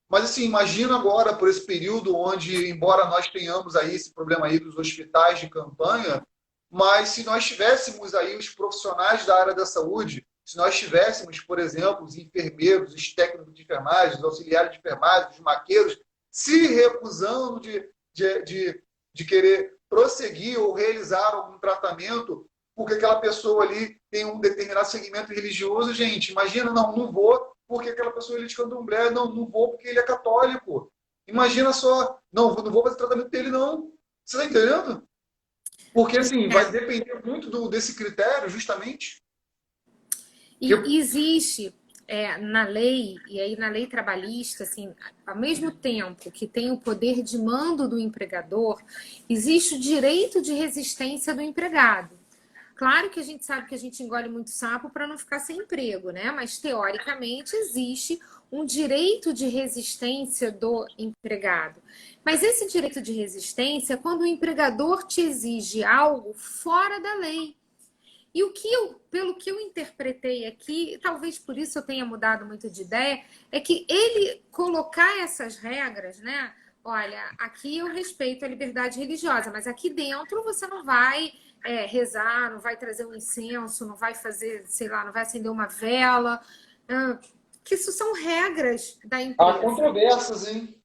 Mas assim, imagina agora por esse período onde, embora nós tenhamos aí esse problema aí dos hospitais de campanha, mas se nós tivéssemos aí os profissionais da área da saúde, se nós tivéssemos, por exemplo, os enfermeiros, os técnicos de enfermagem, os auxiliares de enfermagem, os maqueiros, se recusando de querer prosseguir ou realizar algum tratamento porque aquela pessoa ali tem um determinado segmento religioso, gente, imagina, não vou porque aquela pessoa ele é de candomblé, não vou porque ele é católico. Imagina só, não vou fazer tratamento dele, não. Você está entendendo? Porque, assim, vai É. depender muito desse critério, justamente. Eu, E existe na lei, e aí na lei trabalhista, assim, ao mesmo tempo que tem o poder de mando do empregador, existe o direito de resistência do empregado. Claro que a gente sabe que a gente engole muito sapo para não ficar sem emprego, né? Mas teoricamente existe um direito de resistência do empregado. Mas esse direito de resistência é quando o empregador te exige algo fora da lei. E pelo que eu interpretei aqui, e talvez por isso eu tenha mudado muito de ideia, é que ele colocar essas regras, né? Olha, aqui eu respeito a liberdade religiosa, mas aqui dentro você não vai rezar, não vai trazer um incenso, não vai fazer, sei lá, não vai acender uma vela. Que isso são regras da há empresa. controvérsias, hein?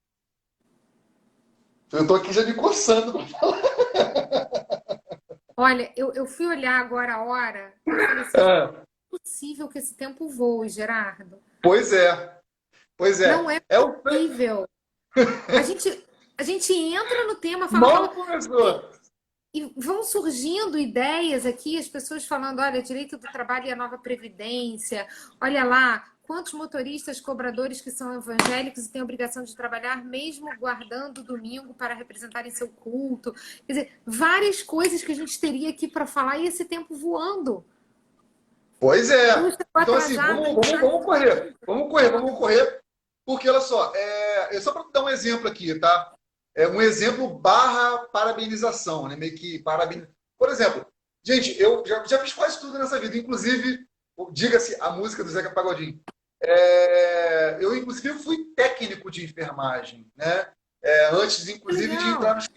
Eu estou aqui já me coçando para falar. Olha, eu fui olhar agora a hora, eu falei assim, não Ah, é possível que esse tempo voe, Gerardo. pois é, pois Não é. é É o possível. A gente, a gente entra no tema, mal fala, começou. e vão surgindo ideias aqui, as pessoas falando, olha, direito do trabalho e a nova previdência, olha lá, quantos motoristas cobradores que são evangélicos e têm a obrigação de trabalhar mesmo guardando o domingo para representarem seu culto. Quer dizer, várias coisas que a gente teria aqui para falar e esse tempo voando. Pois Eu é. estou Então, assim, atrasada demais. vamos correr, porque olha só, só para dar um exemplo aqui, tá? É um exemplo barra parabenização, né? Meio que parabenização. Por exemplo, gente, eu já fiz quase tudo nessa vida, inclusive, diga-se a música do Zeca Pagodinho. Eu, inclusive, fui técnico de enfermagem, né? Antes, Que inclusive, de entrar legal. nos.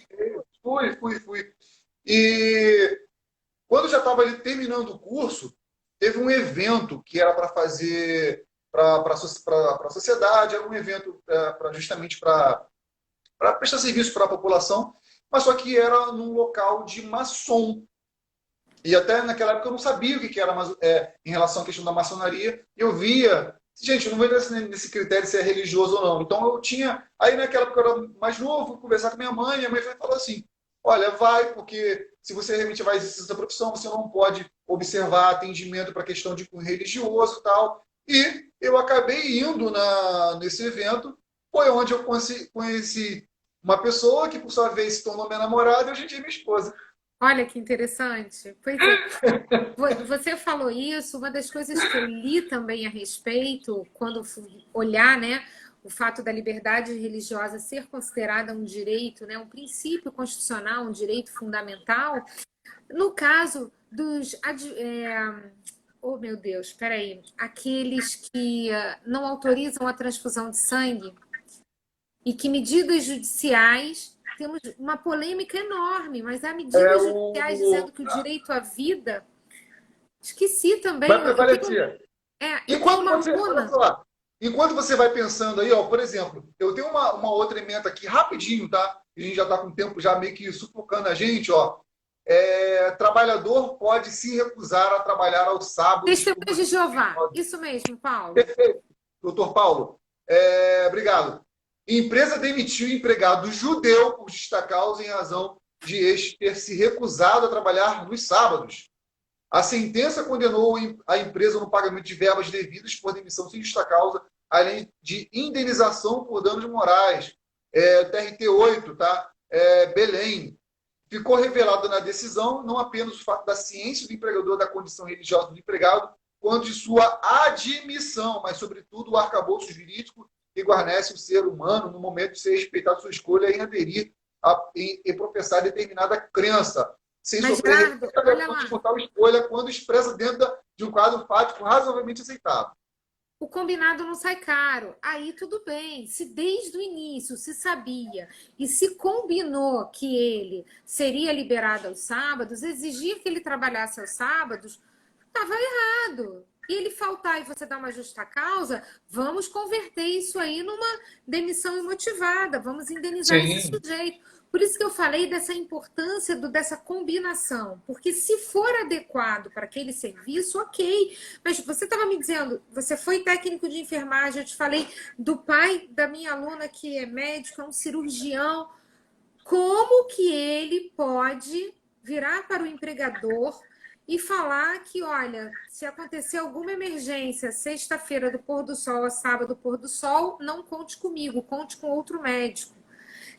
Fui. E quando eu já estava ali terminando o curso, teve um evento que era para fazer para a sociedade, era um evento justamente para prestar serviço para a população, mas só que era num local de maçom. E até naquela época eu não sabia o que era em relação à questão da maçonaria. Eu via, gente, eu não vou entrar nesse critério se é religioso ou não. Então eu tinha, aí naquela época eu era mais novo, fui conversar com minha mãe falou assim: olha, vai, porque se você realmente vai exercer essa profissão, você não pode observar atendimento para questão de cunho religioso e tal. E eu acabei indo nesse evento, foi onde eu conheci uma pessoa que, por sua vez, se tornou minha namorada e hoje em dia é minha esposa. Olha que interessante. Pois é. Você falou isso, uma das coisas que eu li também a respeito, quando fui olhar, né, o fato da liberdade religiosa ser considerada um direito, né, um princípio constitucional, um direito fundamental, no caso oh meu Deus, espera aí, aqueles que não autorizam a transfusão de sangue e que medidas judiciais, temos uma polêmica enorme, mas há É medidas judiciais o dizendo que o direito à vida. Esqueci também. Vai prevalecer. Eu tenho Enquanto uma você, olha aluna. só, enquanto você vai pensando aí, ó, por exemplo, eu tenho uma outra emenda aqui, rapidinho, tá? A gente já está com o tempo já meio que sufocando a gente, ó. Trabalhador pode se recusar a trabalhar aos sábados por Testemunhas de motivo de Jeová. causa. Isso mesmo, Paulo. Perfeito, doutor Paulo. Obrigado. Empresa demitiu empregado judeu por justa causa em razão de este ter se recusado a trabalhar nos sábados. A sentença condenou a empresa no pagamento de verbas devidas por demissão sem justa causa, além de indenização por danos morais. TRT 8, tá? Belém. Ficou revelado na decisão não apenas o fato da ciência do empregador da condição religiosa do empregado, quanto de sua admissão, mas, sobretudo, o arcabouço jurídico que guarnece o ser humano no momento de ser respeitado sua escolha em aderir e professar determinada crença, sem Mas, sofrer Gerardo, olha lá. de tal escolha quando expressa dentro de um quadro fático razoavelmente aceitável. O combinado não sai caro. Aí tudo bem. Se desde o início se sabia e se combinou que ele seria liberado aos sábados, exigir que ele trabalhasse aos sábados, estava errado. E ele faltar e você dar uma justa causa, vamos converter isso aí numa demissão imotivada, vamos indenizar esse sujeito. Por isso que eu falei dessa importância dessa combinação, porque se for adequado para aquele serviço, ok. Mas você estava me dizendo, você foi técnico de enfermagem, eu te falei do pai da minha aluna que é médico, é um cirurgião. Como que ele pode virar para o empregador e falar que, olha, se acontecer alguma emergência, sexta-feira do pôr do sol a sábado do pôr do sol, não conte comigo, conte com outro médico.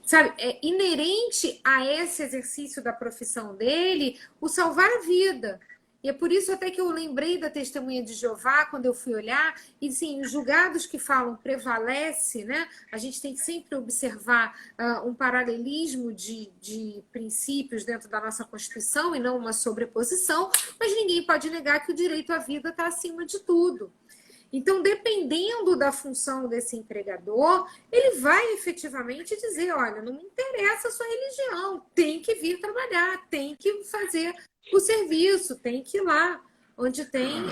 Sabe, é inerente a esse exercício da profissão dele o salvar a vida. E é por isso até que eu lembrei da testemunha de Jeová quando eu fui olhar, e sim, os julgados que falam prevalece, né? A gente tem que sempre observar um paralelismo de princípios dentro da nossa Constituição e não uma sobreposição, mas ninguém pode negar que o direito à vida está acima de tudo. Então, dependendo da função desse empregador, ele vai efetivamente dizer, olha, não me interessa a sua religião, tem que vir trabalhar, tem que fazer o serviço, tem que ir lá onde tem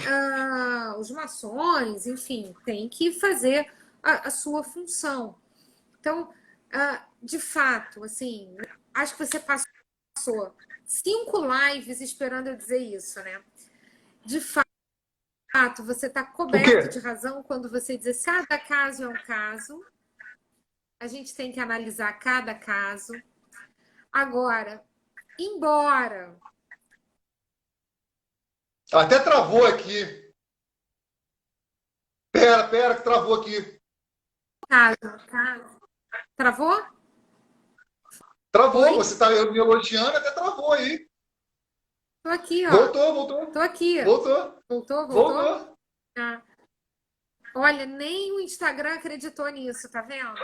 os maçons, enfim, tem que fazer a sua função. Então, de fato, assim, acho que você passou 5 lives esperando eu dizer isso, né? De fato, você está coberto de razão quando você diz que cada caso é um caso. A gente tem que analisar cada caso. Agora, embora... Até travou aqui. Pera, que travou aqui. Caso. Travou? Travou, Oi? você está me elogiando, até travou aí. Tô aqui, ó. Voltou. Tô aqui. Voltou. Ah. Olha, nem o Instagram acreditou nisso, tá vendo?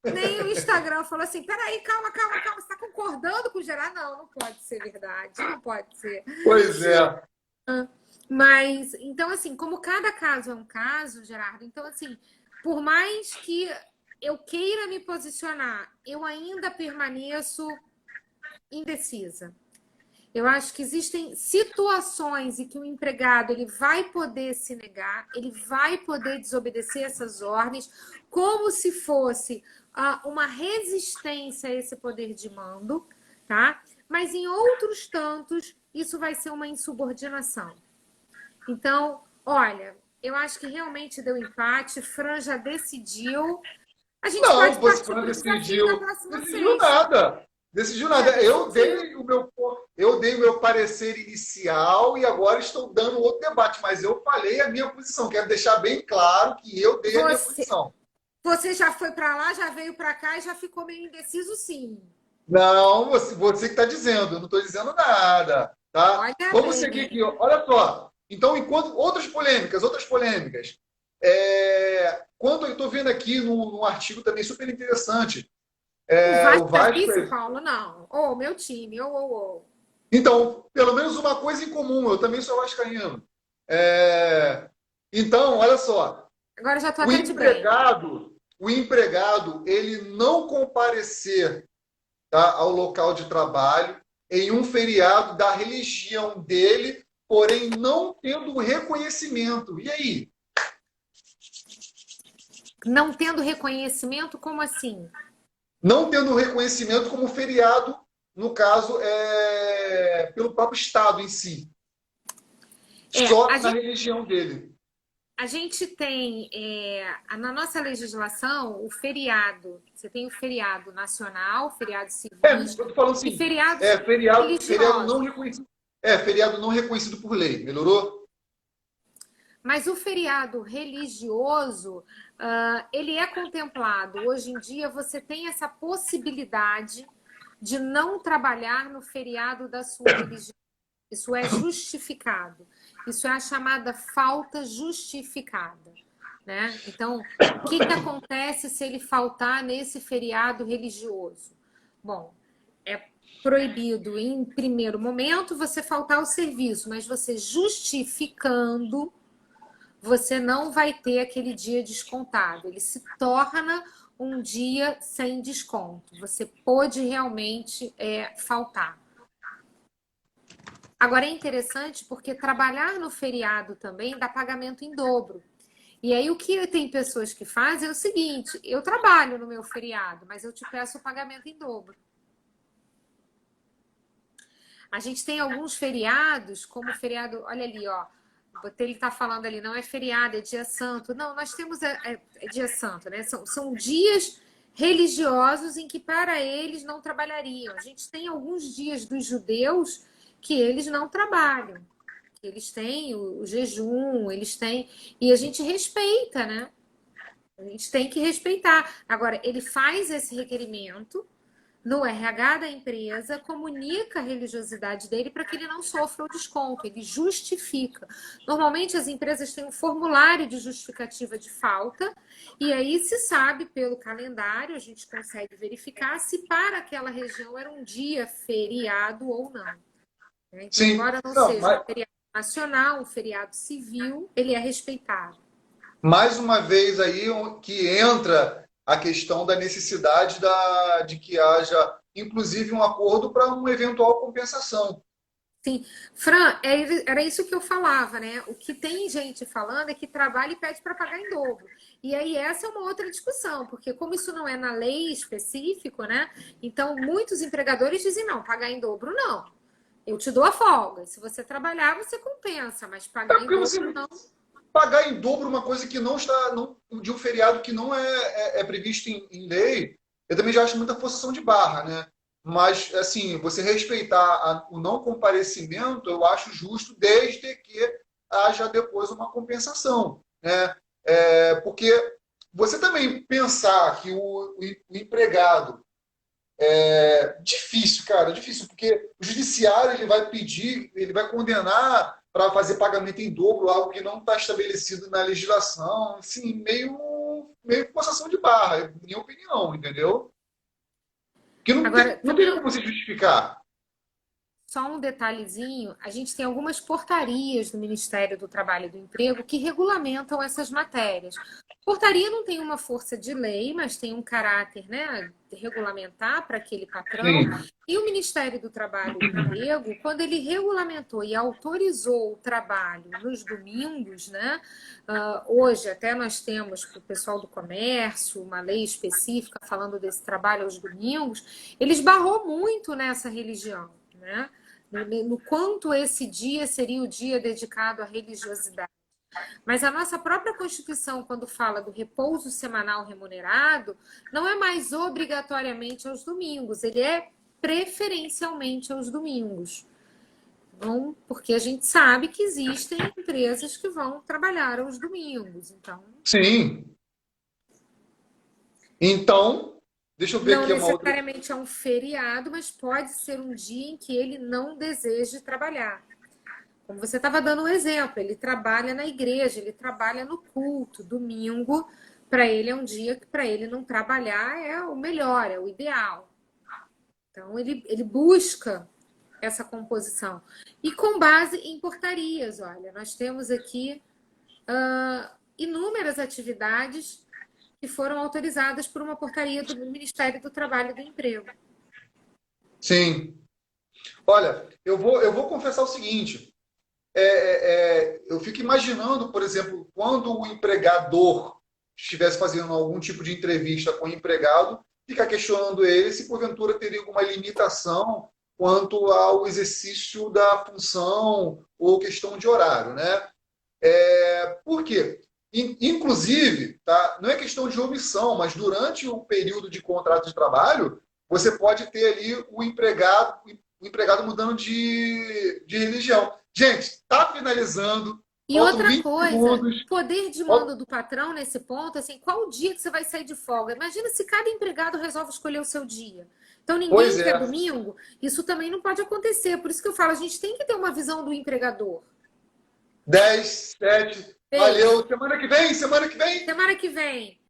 Nem o Instagram falou assim, peraí, calma, você tá concordando com o Gerard? Não pode ser verdade, não pode ser. Pois é. Mas, então, assim, como cada caso é um caso, Gerardo, então, assim, por mais que eu queira me posicionar, eu ainda permaneço indecisa. Eu acho que existem situações em que o empregado ele vai poder se negar, ele vai poder desobedecer essas ordens, como se fosse uma resistência a esse poder de mando, tá? Mas em outros tantos, isso vai ser uma insubordinação. Então, olha, eu acho que realmente deu empate, Fran já decidiu. A gente pode partir para o desafio da próxima sexta. Decidiu nada. Eu dei o meu parecer inicial e agora estou dando outro debate, mas eu falei a minha posição. Quero deixar bem claro que eu dei a minha posição. Você já foi para lá, já veio para cá e já ficou meio indeciso, sim. Não, você que está dizendo, eu não estou dizendo nada. Tá? Vamos seguir aqui. Olha só. Então, enquanto outras polêmicas. Quando eu estou vendo aqui num artigo também super interessante. O Vasco Paulo, não. Meu time. Então, pelo menos uma coisa em comum. Eu também sou vascaíno. Então, olha só. Agora já estou até de bem. O empregado, ele não comparecer, tá, ao local de trabalho em um feriado da religião dele, porém não tendo reconhecimento. E aí? Não tendo reconhecimento, como assim? Não tendo reconhecimento como feriado, no caso, pelo próprio Estado em si, É, só na religião dele. a gente tem, na nossa legislação, o feriado. Você tem o feriado nacional, feriados civis Eu tô falando e assim, feriados feriado não religiosos. reconhecido. Feriado não reconhecido por lei. Melhorou? Mas o feriado religioso, ele é contemplado. Hoje em dia, você tem essa possibilidade de não trabalhar no feriado da sua religião. Isso é justificado. Isso é a chamada falta justificada. Né? Então, o que acontece se ele faltar nesse feriado religioso? Bom, é proibido, em primeiro momento, você faltar ao serviço, mas você justificando, você não vai ter aquele dia descontado. Ele se torna um dia sem desconto. Você pode realmente faltar. Agora é interessante porque trabalhar no feriado também dá pagamento em dobro. E aí o que tem pessoas que fazem é o seguinte: eu trabalho no meu feriado, mas eu te peço o pagamento em dobro. A gente tem alguns feriados, como o feriado, olha ali, ó. Ele está falando ali, não é feriado, é dia santo. Não, nós temos dia santo, né? São dias religiosos em que para eles não trabalhariam. A gente tem alguns dias dos judeus que eles não trabalham. Eles têm o jejum, eles têm. E a gente respeita, né? A gente tem que respeitar. Agora, ele faz esse requerimento no RH da empresa, comunica a religiosidade dele para que ele não sofra o desconto, ele justifica. Normalmente as empresas têm um formulário de justificativa de falta, e aí se sabe pelo calendário, a gente consegue verificar se para aquela região era um dia feriado ou não. Então, Sim. embora não Não, seja um feriado nacional, um feriado civil, ele é respeitado. mais uma vez aí que entra a questão da necessidade de que haja, inclusive, um acordo para uma eventual compensação. Sim, Fran, era isso que eu falava, né? O que tem gente falando é que trabalha e pede para pagar em dobro. E aí essa é uma outra discussão, porque como isso não é na lei específico, né? Então muitos empregadores dizem não, pagar em dobro não. Eu te dou a folga. Se você trabalhar, você compensa, mas É pagar em porque você dobro não. pagar em dobro uma coisa que não está, de um feriado que não é previsto em lei, eu também já acho muita forçação de barra, né? Mas, assim, você respeitar o não comparecimento, eu acho justo, desde que haja depois uma compensação, né? Porque você também pensar que o empregado difícil, cara, difícil, porque o judiciário ele vai pedir, ele vai condenar para fazer pagamento em dobro, algo que não está estabelecido na legislação, assim, meio forçação de barra, minha opinião, entendeu? Que Agora, não tem também como você justificar. só um detalhezinho, a gente tem algumas portarias do Ministério do Trabalho e do Emprego que regulamentam essas matérias. Portaria não tem uma força de lei, mas tem um caráter, né, regulamentar para aquele patrão. Sim, E o Ministério do Trabalho e do Emprego, quando ele regulamentou e autorizou o trabalho nos domingos, né, hoje até nós temos para o pessoal do comércio uma lei específica falando desse trabalho aos domingos, ele esbarrou muito nessa religião, né? No quanto esse dia seria o dia dedicado à religiosidade. Mas a nossa própria Constituição, quando fala do repouso semanal remunerado, não é mais obrigatoriamente aos domingos, ele é preferencialmente aos domingos. Então, porque a gente sabe que existem empresas que vão trabalhar aos domingos. Então, sim. Então, deixa eu ver não aqui uma outra. necessariamente é um feriado, mas pode ser um dia em que ele não deseje trabalhar. Como você estava dando um exemplo, ele trabalha na igreja, ele trabalha no culto, domingo, para ele é um dia que para ele não trabalhar é o melhor, é o ideal. Então ele busca essa composição. E com base em portarias, olha, nós temos aqui inúmeras atividades que foram autorizadas por uma portaria do Ministério do Trabalho e do Emprego. Sim. Olha, eu vou confessar o seguinte. Eu fico imaginando, por exemplo, quando o empregador estivesse fazendo algum tipo de entrevista com o empregado, ficar questionando ele se porventura teria alguma limitação quanto ao exercício da função ou questão de horário, né? Por quê? Inclusive, tá, não é questão de omissão, mas durante o período de contrato de trabalho, você pode ter ali o empregado mudando de religião. Gente, está finalizando, E faltam outra 20 coisa, segundos. poder de mando do patrão nesse ponto, assim, qual o dia que você vai sair de folga? Imagina se cada empregado resolve escolher o seu dia. Então Pois ninguém quer é, domingo, isso também não pode acontecer. Por isso que eu falo, a gente tem que ter uma visão do empregador. 10, 7, Beijo. valeu. Semana que vem, semana que vem. Semana que vem.